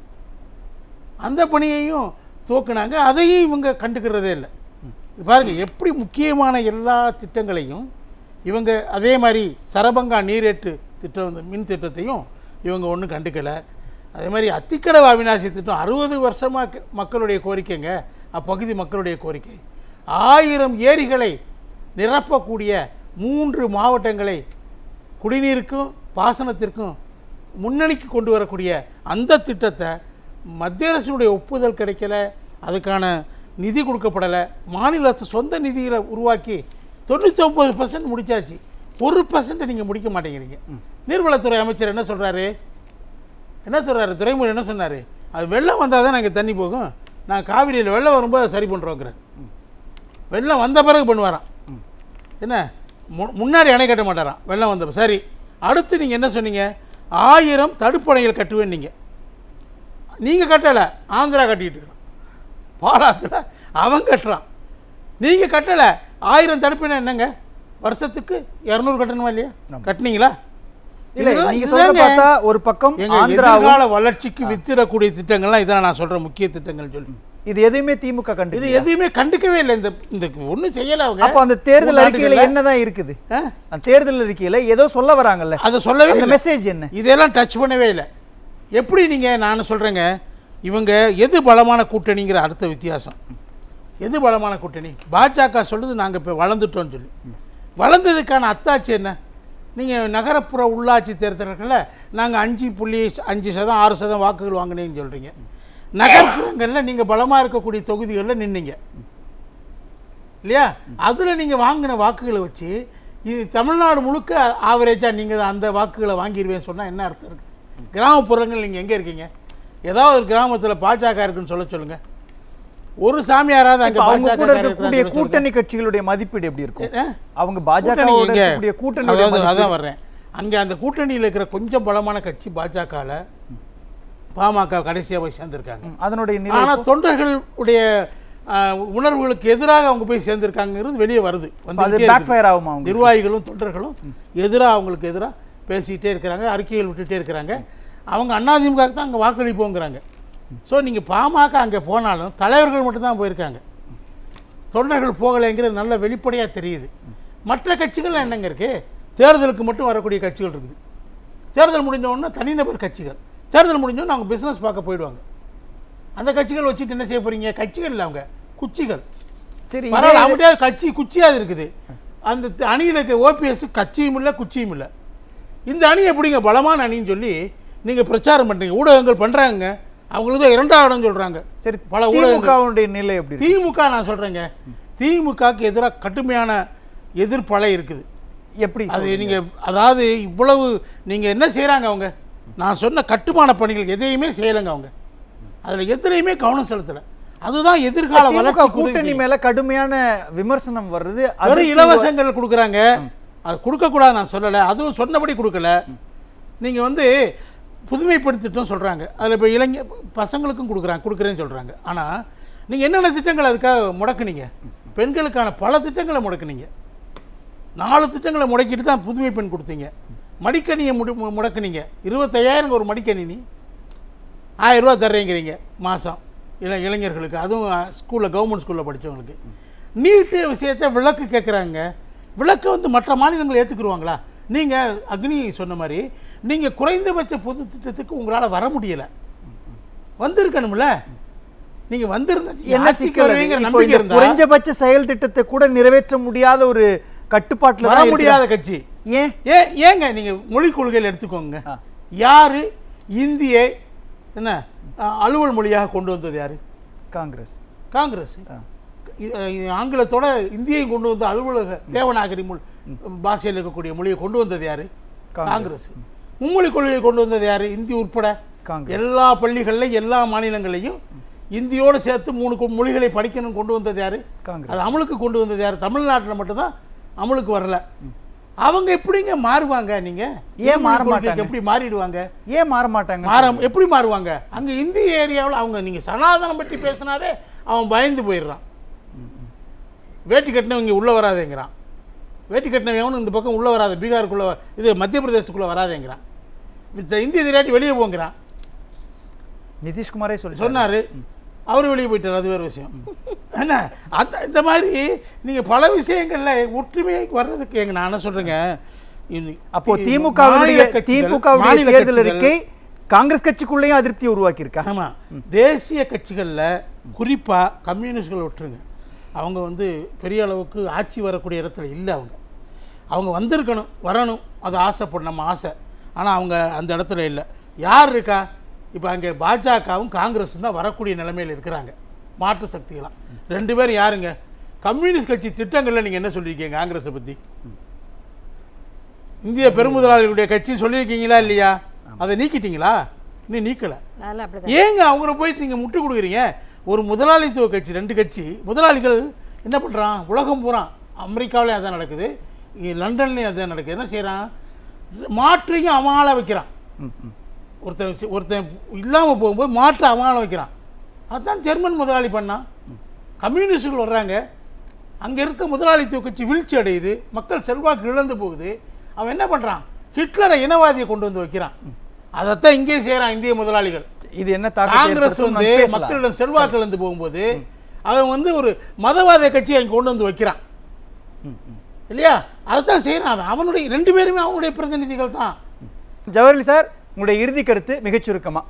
அந்த பணியையும் துவக்குனாங்க. அதையும் இவங்க கண்டுக்கிறதே இல்லை. பாருங்கள், எப்படி முக்கியமான எல்லா திட்டங்களையும் இவங்க அதே மாதிரி சரபங்கா நீரேற்று திட்டம் மின் திட்டத்தையும் இவங்க ஒன்றும் கண்டுக்கலை. அதே மாதிரி அத்திக்கடவு அவிநாசி திட்டம் 60 வருஷமாக மக்களுடைய கோரிக்கைங்க, அப்பகுதி மக்களுடைய கோரிக்கை. 1000 ஏரிகளை நிரப்பக்கூடிய 3 மாவட்டங்களை குடிநீருக்கும் பாசனத்திற்கும் முன்னணிக்கு கொண்டு வரக்கூடிய அந்த திட்டத்தை மத்திய அரசினுடைய ஒப்புதல் கிடைக்கல, அதுக்கான நிதி கொடுக்கப்படலை. மாநில அரசு சொந்த நிதிகளை உருவாக்கி 99% முடிச்சாச்சு. 1% நீங்கள் முடிக்க மாட்டேங்கிறீங்க. நீர்வளத்துறை அமைச்சர் என்ன சொல்கிறாரு? துரைமுருகன் என்ன சொன்னார்? அது வெள்ளம் வந்தால் தான் நாங்கள் தண்ணி போகும், நான் காவிரியில் வெள்ளம் வரும்போது அதை சரி பண்ணுறோங்கிறார். வெள்ளம் வந்த பிறகு பண்ணுவாராம். என்ன முன்னாடி அணை கட்ட மாட்டாராம் வெள்ளம் வந்த. சரி, அடுத்து நீங்கள் என்ன சொன்னீங்க? 1000 தடுப்பணைகள் கட்டுவேன். நீங்கள் கட்டலை, ஆந்திரா கட்டிக்கிட்டு இருக்கிறான். பாலாத்தில் அவன் கட்டுறான், நீங்கள் கட்டலை. 1000 தடுப்பணை என்னங்க, வருஷத்துக்கு 200 கட்டணுமா இல்லையா? கட்டினீங்களா? இல்லை, நீங்கள் சொல்ல பார்த்தா ஒரு பக்கம் எதிர்கால வளர்ச்சிக்கு வித்திடக்கூடிய திட்டங்கள்லாம் இதான் நான் சொல்கிற முக்கிய திட்டங்கள் சொல்லி. இது எதுவுமே திமுக கண்டு இது எதுவுமே கண்டுக்கவே இல்லை. இந்த ஒன்றும் செய்யலை அவங்க. அப்போ அந்த தேர்தல் அறிக்கையில் என்னதான் இருக்குது? அந்த தேர்தல் அறிக்கையில் ஏதோ சொல்ல வராங்கல்ல, அதை சொல்லவே இல்லை. மெசேஜ் என்ன? இதெல்லாம் டச் பண்ணவே இல்லை. எப்படி நீங்கள் நான் சொல்கிறேங்க, இவங்க எது பலமான கூட்டணிங்கிற அடுத்த வித்தியாசம். எது பலமான கூட்டணி? பாஜக சொல்லுது நாங்கள் இப்போ வளர்ந்துட்டோன்னு சொல்லி. வளர்ந்ததுக்கான அத்தாட்சி என்ன? நீங்கள் நகரப்புற உள்ளாட்சி தேர்தல்களில் நாங்கள் 5.5%, 6% வாக்குகள் வாங்கினேன்னு சொல்கிறீங்க. நகர்ப்புறங்களில் நீங்கள் பலமாக இருக்கக்கூடிய தொகுதிகளில் நின்னீங்க இல்லையா? அதில் நீங்கள் வாங்கின வாக்குகளை வச்சு இது தமிழ்நாடு முழுக்க ஆவரேஜாக நீங்கள் அந்த வாக்குகளை வாங்கிடுவேன்னு சொன்னால் என்ன அர்த்தம் இருக்குது? கிராமப்புறங்கள் நீங்கள் எங்கே இருக்கீங்க? ஏதாவது ஒரு கிராமத்தில் பாஜக இருக்குன்னு சொல்லுங்கள். ஒரு சாமியாராவது அங்கே அவங்க கூட இருக்கக்கூடிய கூட்டணி கட்சிகளுடைய மதிப்பீடு எப்படி இருக்கும்? அவங்க பாஜகவோட இருக்கக்கூடிய கூட்டணி, அதான் வர்றேன். அங்கே அந்த கூட்டணியில் இருக்கிற கொஞ்சம் பலமான கட்சி பாஜகவில் பாமக கடைசியாக போய் சேர்ந்திருக்காங்க. அதனுடைய ஆனால் தொண்டர்களுடைய உணர்வுகளுக்கு எதிராக அவங்க போய் சேர்ந்திருக்காங்கிறது வெளியே வருது. நிர்வாகிகளும் தொண்டர்களும் எதிராக அவங்களுக்கு எதிராக பேசிக்கிட்டே இருக்கிறாங்க, அறிக்கைகள் விட்டுட்டே இருக்கிறாங்க. அவங்க அதிமுக தான் அங்கே வாக்களிப்போங்கிறாங்க. ஸோ நீங்கள் பாமக அங்கே போனாலும் தலைவர்கள் மட்டும்தான் போயிருக்காங்க, தொண்டர்கள் போகலைங்கிறது நல்ல வெளிப்படையாக தெரியுது. மற்ற கட்சிகள்லாம் என்னங்க இருக்குது? தேர்தலுக்கு மட்டும் வரக்கூடிய கட்சிகள் இருக்குது. தேர்தல் முடிஞ்சோடனே தனிநபர் கட்சிகள், தேர்தல் முடிஞ்சோன்னு அவங்க பிஸ்னஸ் பார்க்க போயிடுவாங்க. அந்த கட்சிகள் வச்சுட்டு என்ன செய்ய போகிறீங்க? கட்சிகள் இல்லை, அவங்க குச்சிகள். சரி, பரவாயில்ல, அவங்கள்ட்ட கட்சி குச்சியாக இருக்குது. அந்த அணியில் இருக்க ஓபிஎஸ் கட்சியும் இல்லை குச்சியும் இல்லை. இந்த அணி எப்படிங்க பலமான அணின்னு சொல்லி நீங்கள் பிரச்சாரம் பண்ணுறீங்க, ஊடகங்கள் பண்ணுறாங்க. அவங்களுக்கு தான் 2ஆம் இடம் சொல்கிறாங்க. சரி, பல ஊடகங்களுடைய நிலை எப்படி? திமுக நான் சொல்கிறேங்க, திமுகவுக்கு எதிராக கடுமையான எதிர்ப்பலை இருக்குது. எப்படி அது நீங்கள் அதாவது இவ்வளவு நீங்கள் என்ன செய்கிறாங்க? அவங்க நான் சொன்ன கட்டுமான பணிகள் எதையுமே செய்யலைங்க. அவங்க அதில் எதிரையுமே கவனம் செலுத்தலை. அதுதான் எதிர்கால வளர்ச்சி. கூட்டணி மேலே கடுமையான விமர்சனம் வருது. அது இலவசங்கள் கொடுக்குறாங்க, அது கொடுக்கக்கூடாது நான் சொல்லலை, அதுவும் சொன்னபடி கொடுக்கல. நீங்கள் புதுமைப்படுத்திட்டும் சொல்கிறாங்க, அதில் இப்போ பசங்களுக்கும் கொடுக்குறேன்னு சொல்கிறாங்க. ஆனால் நீங்கள் என்னென்ன திட்டங்கள் அதுக்காக முடக்குனீங்க? பெண்களுக்கான பல திட்டங்களை முடக்குனீங்க. 4 திட்டங்களை முடக்கிட்டு தான் புதுமை பெண் கொடுத்தீங்க. மடிக்கணியை முடக்குனீங்க. 25,000 ஒரு மடிக்கணினி, 1000 ரூபா தர்றீங்கிறீங்க மாதம் இளைஞர்களுக்கு, அதுவும் ஸ்கூலில் கவர்மெண்ட் ஸ்கூலில் படித்தவங்களுக்கு. நீட்டு விஷயத்தை விளக்கு கேட்குறாங்க. விளக்கு மற்ற மாநிலங்கள் ஏற்றுக்குருவாங்களா? நீங்கள் அக்னி சொன்ன மாதிரி நீங்கள் குறைந்தபட்ச பொது திட்டத்துக்கு உங்களால் வர முடியலை, வந்திருக்கணும்ல. நீங்கள் வந்திருந்த குறைஞ்சபட்ச செயல் திட்டத்தை கூட நிறைவேற்ற முடியாத ஒரு கட்டுப்பாட்டில் வர முடியாத கட்சி. ஏங்க நீங்கள் மொழிக் கொள்கையில் எடுத்துக்கோங்க. யார் இந்தியை என்ன அலுவல் மொழியாக கொண்டு வந்தது? யார்? காங்கிரஸ். ஆங்கிலத்தோட இந்தியையும் கொண்டு வந்து அலுவலக தேவநாகரி பாஷையில் இருக்கக்கூடிய மொழியை கொண்டு வந்தது யார்? காங்கிரஸ். மும்மொழி கொள்கையை கொண்டு வந்தது யார்? இந்தி உட்பட எல்லா பள்ளிகளிலும் எல்லா மாநிலங்களையும் இந்தியோடு சேர்த்து 3 மொழிகளை படிக்கணும் கொண்டு வந்தது யார்? அது அமலுக்கு கொண்டு வந்தது யார்? தமிழ்நாட்டில் மட்டும்தான் அமலுக்கு வரல. அவங்க எப்படிங்க மாறுவாங்க? நீங்க ஏன் மாற மாட்டாங்க? எப்படி மாறிடுவாங்க? ஏன் மாற மாட்டாங்க? எப்படி மாறுவாங்க? அங்க இந்திய ஏரியாவில் அவங்க நீங்க சனாதனம் பற்றி பேசினாவே அவன் பயந்து போயிடுறான். வேட்டி கட்டினவங்க உள்ளே வராதேங்கிறான். வேட்டி கட்டினவன் இந்த பக்கம் உள்ளே வராது, பீகாருக்குள்ளே இது மத்திய பிரதேசத்துக்குள்ளே வராதேங்கிறான். இந்திய எதிராட்டி வெளியே போங்கிறான். நிதிஷ்குமாரே சொன்னார், அவர் வெளியே போயிட்டார், அது வேறு விஷயம். என்ன அந்த இந்த மாதிரி நீங்கள் பல விஷயங்களில் ஒற்றுமையாக வர்றதுக்கு நான் என்ன சொல்கிறேங்க, அப்போ திமுகவுடைய தேர்தல் அறிக்கை காங்கிரஸ் கட்சிக்குள்ளேயும் அதிருப்தியை உருவாக்கி இருக்கா? ஆமாம், தேசிய கட்சிகளில் குறிப்பாக கம்யூனிஸ்ட்கள் விட்டுருங்க, அவங்க வந்து பெரிய அளவுக்கு ஆட்சி வரக்கூடிய இடத்துல இல்லை. அவங்க வந்திருக்கணும், வரணும், அது ஆசைப்படும், நம்ம ஆசை. ஆனால் அவங்க அந்த இடத்துல இல்லை. யார் இருக்கா இப்போ அங்கே? பாஜகவும் காங்கிரஸும் தான் வரக்கூடிய நிலைமையில் இருக்கிறாங்க, மாற்று சக்திகளாம். ரெண்டு பேரும் யாருங்க? கம்யூனிஸ்ட் கட்சி திட்டங்களில் நீங்கள் என்ன சொல்லியிருக்கீங்க காங்கிரஸை பற்றி? இந்திய பெருமுதலாளிகளுடைய கட்சி சொல்லியிருக்கீங்களா இல்லையா? அதை நீக்கிட்டீங்களா? இன்னும் நீக்கலை. ஏங்க அவங்கள போய் நீங்கள் முட்டு கொடுக்குறீங்க? ஒரு முதலாளித்துவ கட்சி, ரெண்டு கட்சி முதலாளிகள் என்ன பண்ணுறான்? உலகம் பூரா, அமெரிக்காவிலையும் அதான் நடக்குது, லண்டன்லேயும் அதான் நடக்குது. என்ன செய்கிறான்? மாற்றையும் அவமாள வைக்கிறான். ஒருத்தன் இல்லாமல் போகும்போது மாற்ற அவமாள வைக்கிறான். அதுதான் ஜெர்மன் முதலாளி பண்ணான். கம்யூனிஸ்டுகள் வர்றாங்க, அங்கே இருக்க முதலாளித்துவ கட்சி வீழ்ச்சி அடையுது, மக்கள் செல்வாக்கு இழந்து போகுது. அவன் என்ன பண்ணுறான்? ஹிட்லரை இனவாதியை கொண்டு வந்து வைக்கிறான். அதைத்தான் இங்கே செய்கிறான் இந்திய முதலாளிகள். இது என்ன? காங்கிரஸ் வந்து மக்களிடம் செல்வாக்கு இழந்து போகும்போது அவன் வந்து ஒரு மதவாத கட்சியை அங்கே கொண்டு வந்து வைக்கிறான் இல்லையா? அதைத்தான் செய்கிறான். அவனுடைய ரெண்டு பேருமே அவனுடைய பிரதிநிதிகள் தான். ஜவஹர்லி சார், உங்களுடைய இறுதி கருத்து மிகச் சுருக்கமா?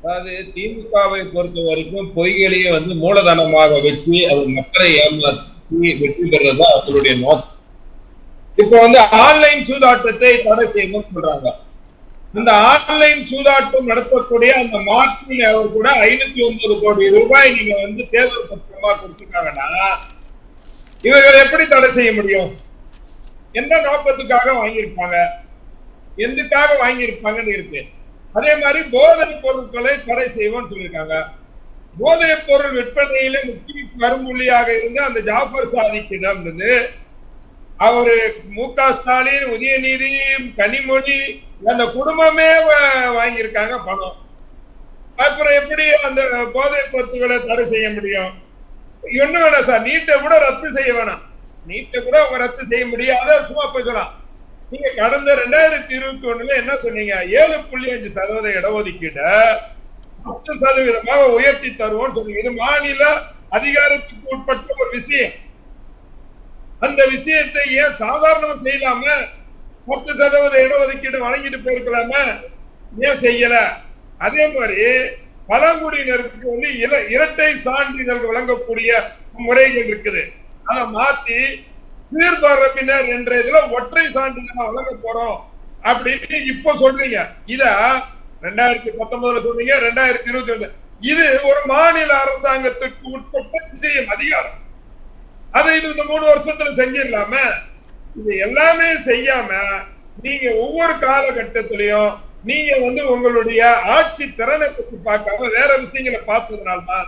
அதாவது திமுகவை பொறுத்த வரைக்கும் பொய்களையே வந்து மூலதனமாக வச்சு அவர் மக்களை ஏமாற்றி வெற்றி பெறுறது தான் அவர்களுடைய நோக்கம். இப்ப வந்து ஆன்லைன் சூதாட்டத்தை தடை செய்யணும்னு சொல்றாங்க. அந்த ஆன்லைன் சூதாட்டம் நடத்தக்கூடிய அந்த மார்ட்டின் அவர் கூட 509 கோடி ரூபாய் நீங்க வந்து தேர்தல் பத்திரமா கொடுத்துருக்காங்கன்னா இவர்கள் எப்படி தடை செய்ய முடியும்? எந்த நோக்கத்துக்காக வாங்கியிருப்பாங்க, எதுக்காக வாங்கியிருப்பாங்கன்னு இருக்கு. அதே மாதிரி போதைப் பொருட்களை தடை செய்வோம்னு சொல்லியிருக்காங்க. போதைப் பொருள் விற்பனையில முக்கிய கரும்புள்ளியாக இருந்து அந்த ஜாஃபர் சாதிக்கிடம் இருந்து அவரு மு.க. ஸ்டாலின், உதயநிதி, கனிமொழி அந்த குடும்பமே வாங்கியிருக்காங்க பணம். அப்புறம் எப்படி அந்த போதைப் பொருட்களை தடை செய்ய முடியும்? என்ன வேணாம் சார், நீட்டை கூட ரத்து செய்ய வேணாம், நீட்டை கூட அவங்க ரத்து செய்ய முடியாத சும்மா போய்க்கலாம். நீங்க கடந்த 2021 என்ன சொன்னீங்க? 7.5% இடஒதுக்கீட 10% உயர்த்தி தருவோம் சொன்னீங்க. இது மாநில அதிகாரத்துக்கு உட்பட்ட ஒரு விஷயம். அந்த விஷயத்தை ஏன் சாதாரணமா செய்யலாம? 10% இடஒதுக்கீடு வழங்கிட்டு போயிருக்கலாம, ஏன் செய்யல? அதே மாதிரி பழங்குடியினருக்கு வந்து இரட்டை சான்றிதழ் வழங்கக்கூடிய முறைகள் இருக்குது. அதை மாத்தி சீர்பரப்பினர் என்ற இதுல ஒற்றை சான்றிதழ் வழங்க போறோம் அப்படின்னு இப்ப சொல்றீங்க. இத 2019 சொன்னீங்க, 2021. இது ஒரு மாநில அரசாங்கத்துக்கு உட்பட்ட விஷயம், அதிகாரம். அதை இது இந்த 3 வருஷத்துல செஞ்சிடலாம? இது எல்லாமே செய்யாம நீங்க ஒவ்வொரு காலகட்டத்திலையும் நீங்க வந்து உங்களுடைய ஆட்சி திறனை பற்றி பார்க்காம வேற விஷயங்களை பார்த்ததுனால்தான்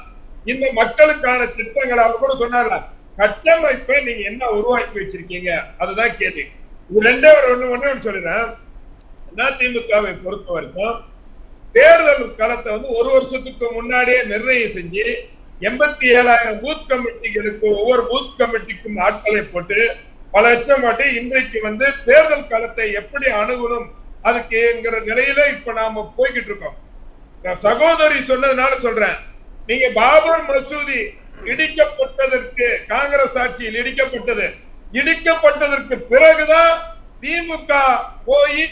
இந்த மக்களுக்கான திட்டங்களை அவர் கூட சொன்னார்ல, கட்டமைப்பை நீங்க என்ன உருவாக்கி வச்சிருக்கீங்க, அதுதான் கேள்வி. இது ரெண்டே ஒண்ணு சொல்லிடுறேன். அதிமுகவை பொறுத்த வரைக்கும் தேர்தல் களத்தை வந்து 1 வருஷத்துக்கு முன்னாடியே நிர்ணயம் செஞ்சு 87,000 பூத் கமிட்டிகளுக்கு ஒவ்வொரு பூத் கமிட்டிக்கும் ஆட்களை போட்டு பல லட்சம் வாட்டி இன்றைக்கு வந்து தேர்தல் களத்தை எப்படி அணுகணும் அதுக்குங்கிற நிலையில இப்ப நாம போய்கிட்டு இருக்கோம். சகோதரி சொன்னதுனால சொல்றேன், நீங்க பாபர் மசூதி இடிக்கப்பட்டதற்கு காங்கிரஸ் ஆட்சியில் இடிக்கப்பட்டதற்கு பிறகுதான் திமுக போய்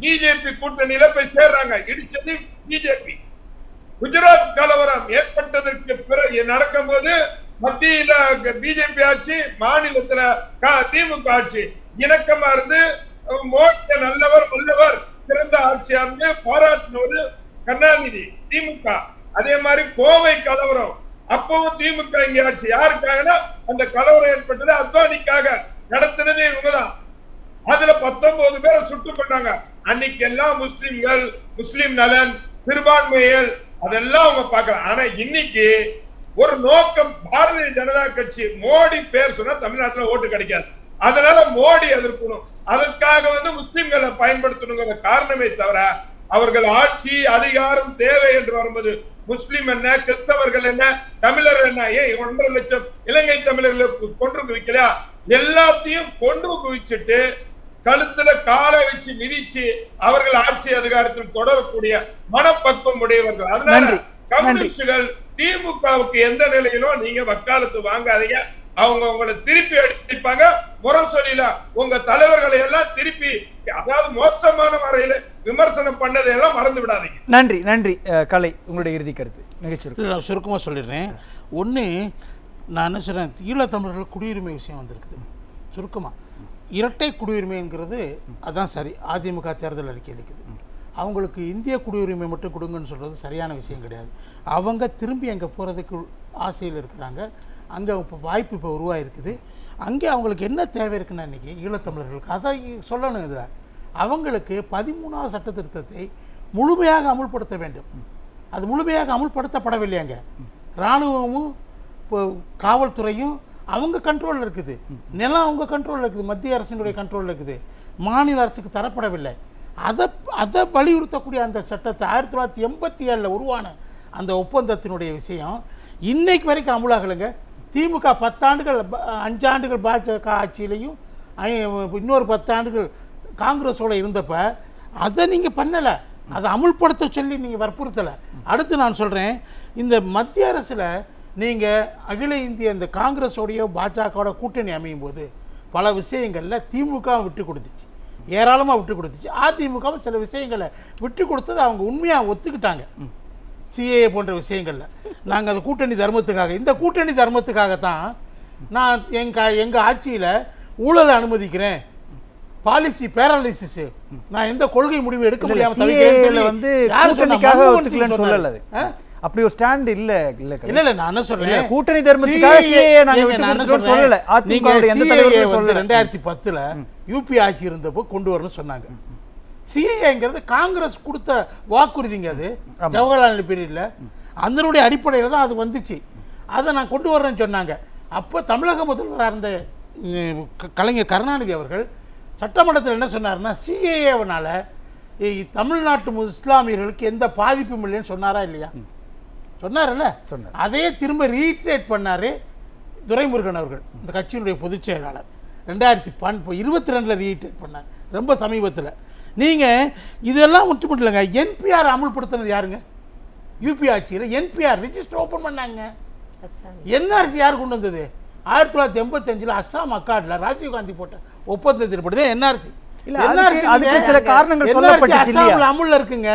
பிஜேபி கூட்டணியில போய் சேர்றாங்க. இடிச்சது பிஜேபி. குஜராத் கலவரம் ஏற்பட்டதற்கு பிறகு நடக்கும் போது மத்தியில பிஜேபி ஆட்சி, மாநிலத்துல திமுக ஆட்சி. இணக்கமா இருந்து மோடி நல்லவர் வல்லவர் சிறந்த ஆட்சியார்னு பாராட்டினவர் கருணாநிதி திமுக. அதே மாதிரி கோவை கலவரம் அப்பவும் திமுக இங்க ஆட்சி. யாருக்காகனா அந்த கலவரம் ஏற்பட்டது அத்வானிக்காக நடத்தினதே இவங்கதான். அதுல 19 பேரை சுட்டு கொண்டாங்க. அன்னைக்கு எல்லாம் முஸ்லிம்கள், முஸ்லிம் நலன், சிறுபான்மைகள் அதெல்லாம் அவங்க பார்க்கலாம். ஆனா இன்னைக்கு ஒரு நோக்கம், பாரதிய ஜனதா கட்சி மோடி பேர் சொன்னா தமிழ்நாட்டுல ஓட்டு கிடைக்காது, அதனால மோடி எதிர்க்கணும், அதற்காக வந்து முஸ்லிம்களை பயன்படுத்தணுங்கிற காரணமே தவிர அவர்கள் ஆட்சி அதிகாரம் தேவை என்று வரும்போது முஸ்லிம் என்ன, கிறிஸ்தவர்கள் என்ன, தமிழர் என்ன, ஏன் 1.5 லட்சம் இலங்கை தமிழர்களை கொன்று குவிக்கலையா? எல்லாத்தையும் கொன்று குவிச்சுட்டு கழுத்துல காலை வச்சு மிதிச்சு அவர்கள் ஆட்சி அதிகாரத்தில் தொடரக்கூடிய மனப்பக்குவம் உடையவர்கள். அதனால கம்யூனிஸ்டுகள் திமுகவுக்கு எந்த நிலையிலும் நீங்க வக்காலத்து வாங்காதீங்க. அவங்க உங்களை திருப்பி அடிப்பாங்க. முரசொலியில உங்க தலைவர்களை எல்லாம் திருப்பி, அதாவது மோசமான வரையில விமர்சனம் பண்ணதையெல்லாம் மறந்து விடாதீங்க. நன்றி நன்றி. கலை, உங்களுடைய இறுதி கருத்து மிகச்சுருக்கம். நான் சுருக்கமாக சொல்லிடுறேன். ஒன்று, நான் என்ன சொல்கிறேன், ஈழத்தமிழர்கள் குடியுரிமை விஷயம் வந்திருக்குது. சுருக்கமாக இரட்டை குடியுரிமைங்கிறது அதான் சரி. அதிமுக தேர்தல் அறிக்கை அளிக்குது. அவங்களுக்கு இந்திய குடியுரிமை மட்டும் கொடுங்கன்னு சொல்கிறது சரியான விஷயம் கிடையாது. அவங்க திரும்பி அங்கே போகிறதுக்கு ஆசையில் இருக்கிறாங்க. அங்கே இப்போ வாய்ப்பு இப்போ உருவாகிருக்குது. அங்கே அவங்களுக்கு என்ன தேவை இருக்குன்னா இன்றைக்கி ஈழத்தமிழர்களுக்கு அதை சொல்லணும். இதில் அவங்களுக்கு 13ஆவது சட்ட திருத்தத்தை முழுமையாக அமுல்படுத்த வேண்டும். அது முழுமையாக அமுல்படுத்தப்படவில்லையாங்க. இராணுவமும் இப்போ காவல்துறையும் அவங்க கண்ட்ரோலில் இருக்குது. நிலம் அவங்க கண்ட்ரோலில் இருக்குது. மத்திய அரசினுடைய கண்ட்ரோலில் இருக்குது. மாநில அரசுக்கு தரப்படவில்லை. அதை வலியுறுத்தக்கூடிய அந்த சட்டத்தை 1987 உருவான அந்த ஒப்பந்தத்தினுடைய விஷயம் இன்னைக்கு வரைக்கும் அமுலாகலைங்க. திமுக 10 ஆண்டுகள் 5 ஆண்டுகள் பாஜக ஆட்சியிலையும் இன்னொரு 10 ஆண்டுகள் காங்கிரஸோட இருந்தப்ப அதை நீங்கள் பண்ணலை. அதை அமுல்படுத்த சொல்லி நீங்கள் வற்புறுத்தலை. அடுத்து நான் சொல்கிறேன், இந்த மத்திய அரசில் நீங்கள் அகில இந்திய இந்த காங்கிரஸோடைய பாஜகவோட கூட்டணி அமையும் போது பல விஷயங்களில் திமுகவும் விட்டு கொடுத்துச்சு, ஏராளமாக விட்டு கொடுத்துச்சு. அதிமுகவும் சில விஷயங்களை விட்டு கொடுத்தது அவங்க உண்மையாக ஒத்துக்கிட்டாங்க. சிஏஏ போன்ற விஷயங்களில் நாங்கள் அந்த கூட்டணி தர்மத்துக்காக, இந்த கூட்டணி தர்மத்துக்காகத்தான் நான் எங்கள் ஆட்சியில் ஊழலை அனுமதிக்கிறேன், பாலிசி பேரலிசிஸ், நான் எந்த கொள்கை முடிவு எடுக்க முடியாம வந்து கூட்டணிக்காக ஒத்துக்கலன்னு சொல்லல. அப்படி ஒரு ஸ்டாண்ட் இல்ல இல்ல நான் என்ன சொல்றேன், கூட்டணி தர்மத்துக்காக சிஏஏ நாங்க விட்டுறோம்னு சொல்லல. அதிமுக எந்த தலைவரும் சொல்லல. 2010ல யூபி ஆட்சி இருந்தப்போ கொண்டு வரணும்னு சொன்னாங்க. சிஏஏங்கிறது காங்கிரஸ் கொடுத்த வாக்குறுதிங்க. அது ஜவஹர்லால் நேரு பீரியட்ல அதனுடைய அடிப்படையில் தான் அது வந்துச்சு. அதை நான் கொண்டு வரேன்னு சொன்னாங்க. அப்போ தமிழக முதல்வராக இருந்த கலைஞர் கருணாநிதி அவர்கள் சட்டமன்றத்தில் என்ன சொன்னார்னா, சிஏஏவனால தமிழ்நாட்டு இஸ்லாமியர்களுக்கு எந்த பாதிப்பும் இல்லைன்னு சொன்னாரா இல்லையா? சொன்னார்ல. அதே திரும்ப ரீட்ரேட் பண்ணார் துரைமுருகன் அவர்கள், இந்த கட்சியினுடைய பொதுச் செயலாளர். 2022 ரீட்ரேட் பண்ணார், ரொம்ப சமீபத்தில். நீங்கள் இதெல்லாம் மட்டும் இல்லைங்க, என்பிஆர் அமல்படுத்தினது யாருங்க? யூபி ஆட்சியில் என்பிஆர் ரிஜிஸ்டர் ஓப்பன் பண்ணாங்க. என்ஆர்சி யார் கொண்டு வந்தது? 1985 அஸ்ஸாம் அக்கார்டில் ராஜீவ்காந்தி போட்ட ஒப்பந்தத்தின்படி தான் என்ஆர்சி. சில காரணங்கள் சொல்லப்பட்டுச்சு, அமுல்ல இருக்குங்க.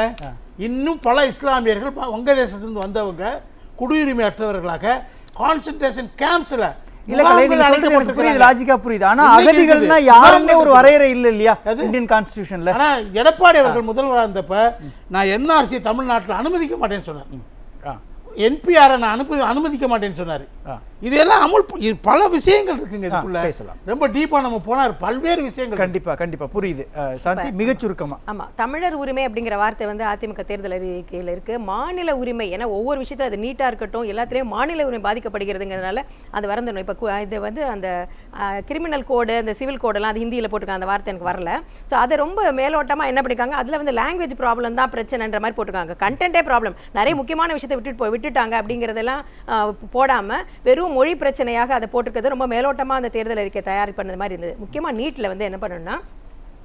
இன்னும் பல இஸ்லாமியர்கள் வங்கதேசத்திலிருந்து வந்தவங்க குடியுரிமை அற்றவர்களாக கான்சென்ட்ரேஷன் கேம்ப்ஸ்ல புரியுது. ஆனா அகதிகள்னா யாருமே ஒரு வரையறை இல்ல இல்லையா இந்தியன் கான்ஸ்டிடியூஷன்ல? ஆனா எடப்பாடி அவர்கள் முதல்வராக இருந்தப்ப நான் என்ஆர்சி தமிழ்நாட்டில் அனுமதிக்க மாட்டேன்னு சொன்னார். என்பிஆரை நான் அனுமதிக்க மாட்டேன்னு சொன்னார். இதெல்லாம் அமுல் பல விஷயங்கள் இருக்குங்க இதுக்குள்ள. ரொம்ப டீப்பா நம்ம போனார், பல்வேறு விஷயங்கள். கண்டிப்பா புரியுது. சாந்தி, மிகச் சுருக்கமா. ஆமா, தமிழர் உரிமை அப்படிங்கிற வார்த்தை வந்து அதிமுக தேர்தல் அறிக்கையில் இருக்கு. மாநில உரிமை, ஏன்னா ஒவ்வொரு விஷயத்தை அது நீட்டா இருக்கட்டும், எல்லாத்துலேயும் மாநில உரிமை பாதிக்கப்படுகிறதுங்கிறதுனால அது வரந்துடும். இப்போ இது வந்து அந்த கிரிமினல் கோடு, அந்த சிவில் கோடெல்லாம் அது ஹிந்தியில் போட்டிருக்காங்க. அந்த வார்த்தை எனக்கு வரல. ஸோ அதை ரொம்ப மேலோட்டமா என்ன பண்ணிருக்காங்க, அதில் வந்து லாங்குவேஜ் ப்ராப்ளம் தான் பிரச்சனைன்ற மாதிரி போட்டிருக்காங்க. கண்டென்ட்டே ப்ராப்ளம், நிறைய முக்கியமான விஷயத்தை விட்டுட்டாங்க அப்படிங்கிறதெல்லாம் போடாம வெறும் மொழி பிரச்சனையாக அதை போட்டிருக்கிறது ரொம்ப மேலோட்டமா அந்த தேர்தல் அறிக்கை தயார் பண்ணது மாதிரி இருந்தது. முக்கியமா நீட்ல வந்து என்ன பண்ணணும்னா,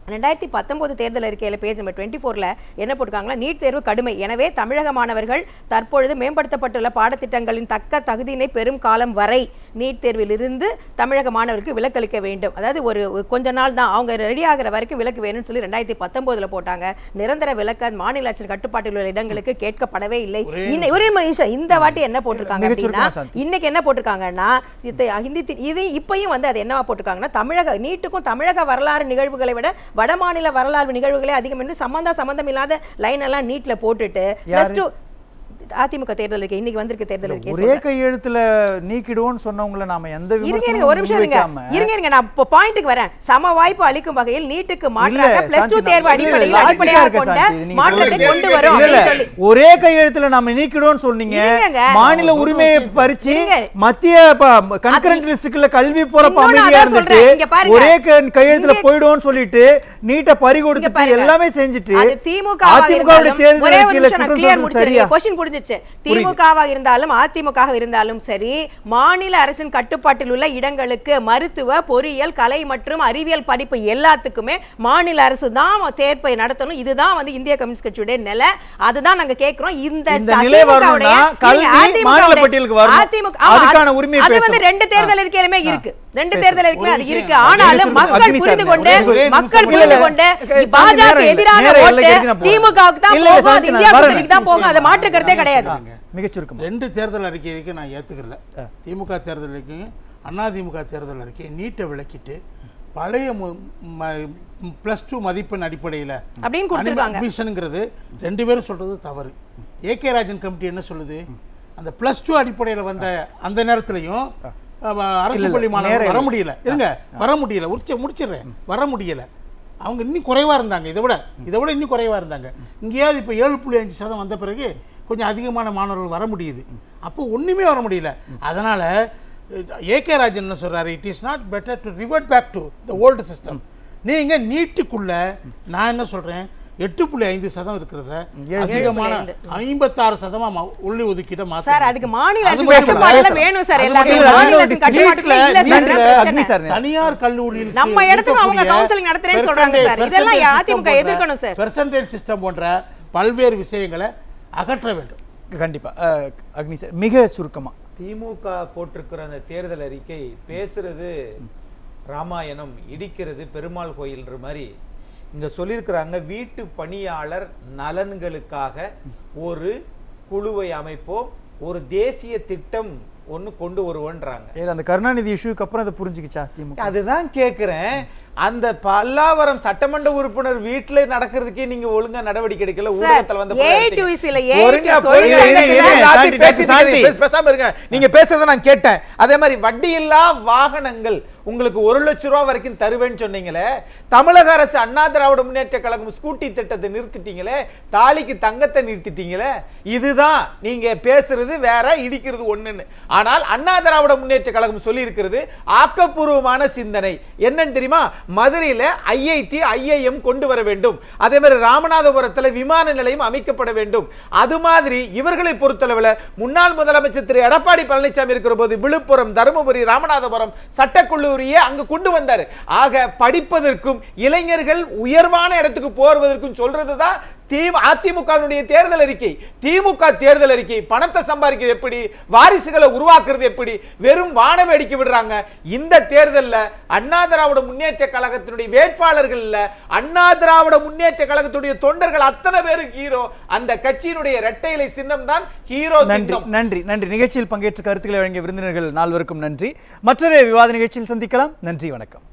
2019 தேர்தல் அறிக்கையில் பேஜ் நம்பர் 24 என்ன போட்டிருக்காங்களா, நீட் தேர்வு கடுமை, எனவே தமிழக மாணவர்கள் தற்பொழுது மேம்படுத்தப்பட்டுள்ள பாடத்திட்டங்களின் தக்க தகுதியினை பெரும் காலம் வரை நீட் தேர்வில் இருந்து தமிழக மாணவருக்கு விலக்களிக்க வேண்டும். அதாவது ஒரு கொஞ்ச நாள் தான், அவங்க ரெடி ஆகிற வரைக்கும் விலக்கு வேணும்னு சொல்லி 2019 போட்டாங்க. நிரந்தர விலக்கு மாநில அரசின் கட்டுப்பாட்டில் உள்ள இடங்களுக்கு கேட்கப்படவே இல்லை. ஒரே மனுஷன் இந்த வாட்டி என்ன போட்டிருக்காங்க அப்படின்னா, இன்னைக்கு என்ன போட்டிருக்காங்கன்னா, இது இப்பயும் வந்து அது என்னவா போட்டிருக்காங்கன்னா, தமிழக நீட்டுக்கும் தமிழக வரலாறு நிகழ்வுகளை விட வடமாநில வரலாறு நிகழ்வுகளே அதிகம் என்று சம்பந்தம் இல்லாத லைன் எல்லாம் நீட்ல போட்டுட்டு அதிமுக தேர்தல் இருக்கு, இன்னைக்கு வந்திருக்க தேர்தல் இருக்கு. ஒரே கையெழுத்துல நீக்கிடுவோம்னு சொன்னவங்கள நாம எந்த இருங்க ஒரு நிமிஷம் இருங்க நான் இப்போ பாயிண்ட்க்கு வரேன். சம வாய்ப்பு அளிக்கும் வகையில் நீட்டுக்கு மாற்றாக +2 தேர்வு அடிப்படையாக கொண்ட மாற்றத்தை கொண்டு வரோம் அப்படி சொல்லி ஒரே கையெழுத்துல நாம நீக்கிடுவோம்னு சொன்னீங்க. மாநில உரிமையை பறிச்சு மத்திய கன்கரண்ட் லிஸ்ட்ல கல்வி போறப்ப அமைதியா இருந்துட்டு ஒரே கையெழுத்துல போய்டுவோம்னு சொல்லிட்டு நீட்ட பறி கொடுத்துட்டு எல்லாமே செஞ்சுட்டு அதிமுகவுடைய தேர்தல் சரியா क्वेश्चन புரிஞ்சிச்சு. திமுகவாக இருந்தாலும் அதிமுகவாக இருந்தாலும் சரி, மாநில அரசின் கட்டுப்பாட்டில் உள்ள இடங்களுக்கு மருத்துவ, பொறியியல், கலை மற்றும் அறிவியல் படிப்பு எல்லாத்துக்குமே மாநில அரசு தான் தேர்வை நடத்தணும். இதுதான் வந்து இந்திய கம்யூனிஸ்ட் கட்சியுடைய நிலை. அதுதான் நாங்க கேக்குறோம். இந்த நிலை வரணும்னா கல்வி மாநில பட்டியலுக்கு வரணும். அதுக்கான உரிமை அது வந்து 2 தேர்தல் இருக்கையிலுமே இருக்கு. 2 தேர்தல் இருக்குமே அது இருக்கு. ஆனாலும் மக்கள் புரிந்து கொண்டு பாஜக எதிரான ஓட்டு திமுகவுக்கு தான் போகும், இந்தியா கூட்டணிக்கு தான் போகும். அதை மாற்றுக்கிறதே கிடையாது. மிகச் சுருக்கம் 2 தேர்தல் அறிக்கைக்கு நான் ஏத்துக்கல. திமுக தேர்தல் அறிக்கையும் அதிமுக தேர்தல் அறிக்கை நீட்டை விளக்கிட்டு பழைய +2 மதிப்பெண் அடிப்படையில் அப்படின்னு கொடுத்திருக்காங்க. அட்மிஷனுங்கிறது 2 பேரும் சொல்றது தவறு. ஏகே ராஜன் கமிட்டி என்ன சொல்லுது, அந்த +2 அடிப்படையில் வந்த அந்த நேரத்திலையும் அரசு பள்ளி மாணவர்கள் வர முடியல. இருங்க, வர முடியல, முடிச்சிடுறேன், வர முடியல. அவங்க இன்னும் குறைவாக இருந்தாங்க, இதை விட இன்னும் குறைவாக இருந்தாங்க. இங்கேயாவது இப்போ 7.5% வந்த பிறகு கொஞ்சம் அதிகமான மாணவர்கள் வர முடியுது. அப்போ ஒன்றுமே வர முடியல. அதனால் ஏகே ராஜன் என்ன சொல்கிறாரு, it is not better to revert back to the old system. நீங்கள் நீட்டுக்குள்ள நான் என்ன சொல்கிறேன், 8.5% இருக்கிறத அதிகமான 56% உள்ளி ஒதுக்கீட்ட மாத்த சார். அதுக்கு மாநில அரசு கட்டுப்பாடுல வேணும் சார். எல்லாமே மாநில அரசு கட்டுப்பாடுல இல்ல சார். தனியார் கல்லூரியில் நம்ம இடத்துக்கு அவங்க கவுன்சிலிங் நடத்துறேன்னு சொல்றாங்க சார். இதெல்லாம் அதிமுக எதிர்க்கணும் சார். பெர்சன்டேஜ் சிஸ்டம் போன்ற பல்வேறு விஷயங்களை அகற்ற வேண்டும். கண்டிப்பா. அக்னி சார், மிக சுருக்கமா. திமுக போட்டிருக்கிற அந்த தேர்தல் அறிக்கை பேசுறது ராமாயணம், இடிக்கிறது பெருமாள் கோயில்ன்ற மாதிரி இங்க சொல்லியிருக்கிறாங்க. வீட்டு பணியாளர் நலன்களுக்காக ஒரு குழுவை அமைப்போம், ஒரு தேசிய திட்டம் ஒன்று கொண்டு வருவோன்றாங்க. அந்த கருணாநிதி இஷ்யூக்கு அப்புறம் அதை புரிஞ்சுக்கிச்சா திமுக? அதுதான் கேட்கிறேன். அந்த பல்லாவரம் சட்டமன்ற உறுப்பினர் வீட்டுல நடக்கிறதுக்கே நீங்க ஒழுங்கா நடவடிக்கை எடுக்கல. ஊடகத்துல வந்து பேசாம இருங்க. நீங்க பேசுறத நான் கேட்டேன். அதே மாதிரி வட்டியில்லா வாகனங்கள் உங்களுக்கு 1 லட்சம் ரூபாய் வரைக்கும் தருவேன்னு சொன்னீங்களே. தமிழக அரசு அண்ணா திராவிட முன்னேற்ற கழகம் ஸ்கூட்டி திட்டத்தை நிறுத்திட்டீங்களே, தாலிக்கு தங்கத்தை நிறுத்திட்டீங்களே. இதுதான் நீங்க பேசுறது வேற, இடிக்கிறது ஒண்ணுன்னு. ஆனால் அண்ணா திராவிட முன்னேற்ற கழகம் சொல்லி இருக்கிறது ஆக்கப்பூர்வமான சிந்தனை. என்னன்னு தெரியுமா, மதுரையில IIT IIM கொண்டு வர வேண்டும். அதே மாதிரி ராமநாதபுரத்தில் விமான நிலையம் அமைக்கப்பட வேண்டும். அது மாதிரி இவர்களை பொறுத்தளவில் முன்னாள் முதலமைச்சர் திரு எடப்பாடி பழனிசாமி இருக்கிற போது விழுப்புரம், தருமபுரி, ராமநாதபுரம் சட்டக்குழு அங்க கொண்டு வந்தார். ஆக படிப்பதற்கும் இளைஞர்கள் உயர்வான இடத்துக்கு போவதற்கும் சொல்றதுதான் அதிமுகவினுடைய தேர்தல் அறிக்கை. திமுக தேர்தல் அறிக்கை பணத்தை சம்பாதிக்கிறது எப்படி, வாரிசுகளை உருவாக்குறது எப்படி, வெறும் வான வேடிக்கை விடுறாங்க. இந்த தேர்தலில் அண்ணா திராவிட முன்னேற்ற கழகத்தினுடைய வேட்பாளர்கள் இல்ல, அண்ணா திராவிட முன்னேற்ற கழகத்துடைய தொண்டர்கள் அத்தனை பேரும் ஹீரோ. அந்த கட்சியினுடைய இரட்டை இலை சின்னம் தான் ஹீரோ. நன்றி. நிகழ்ச்சியில் பங்கேற்று கருத்துக்களை வழங்கிய விருந்தினர்கள் 4வருக்கும் நன்றி. மற்றொரு விவாத நிகழ்ச்சியில் சந்திக்கலாம். நன்றி, வணக்கம்.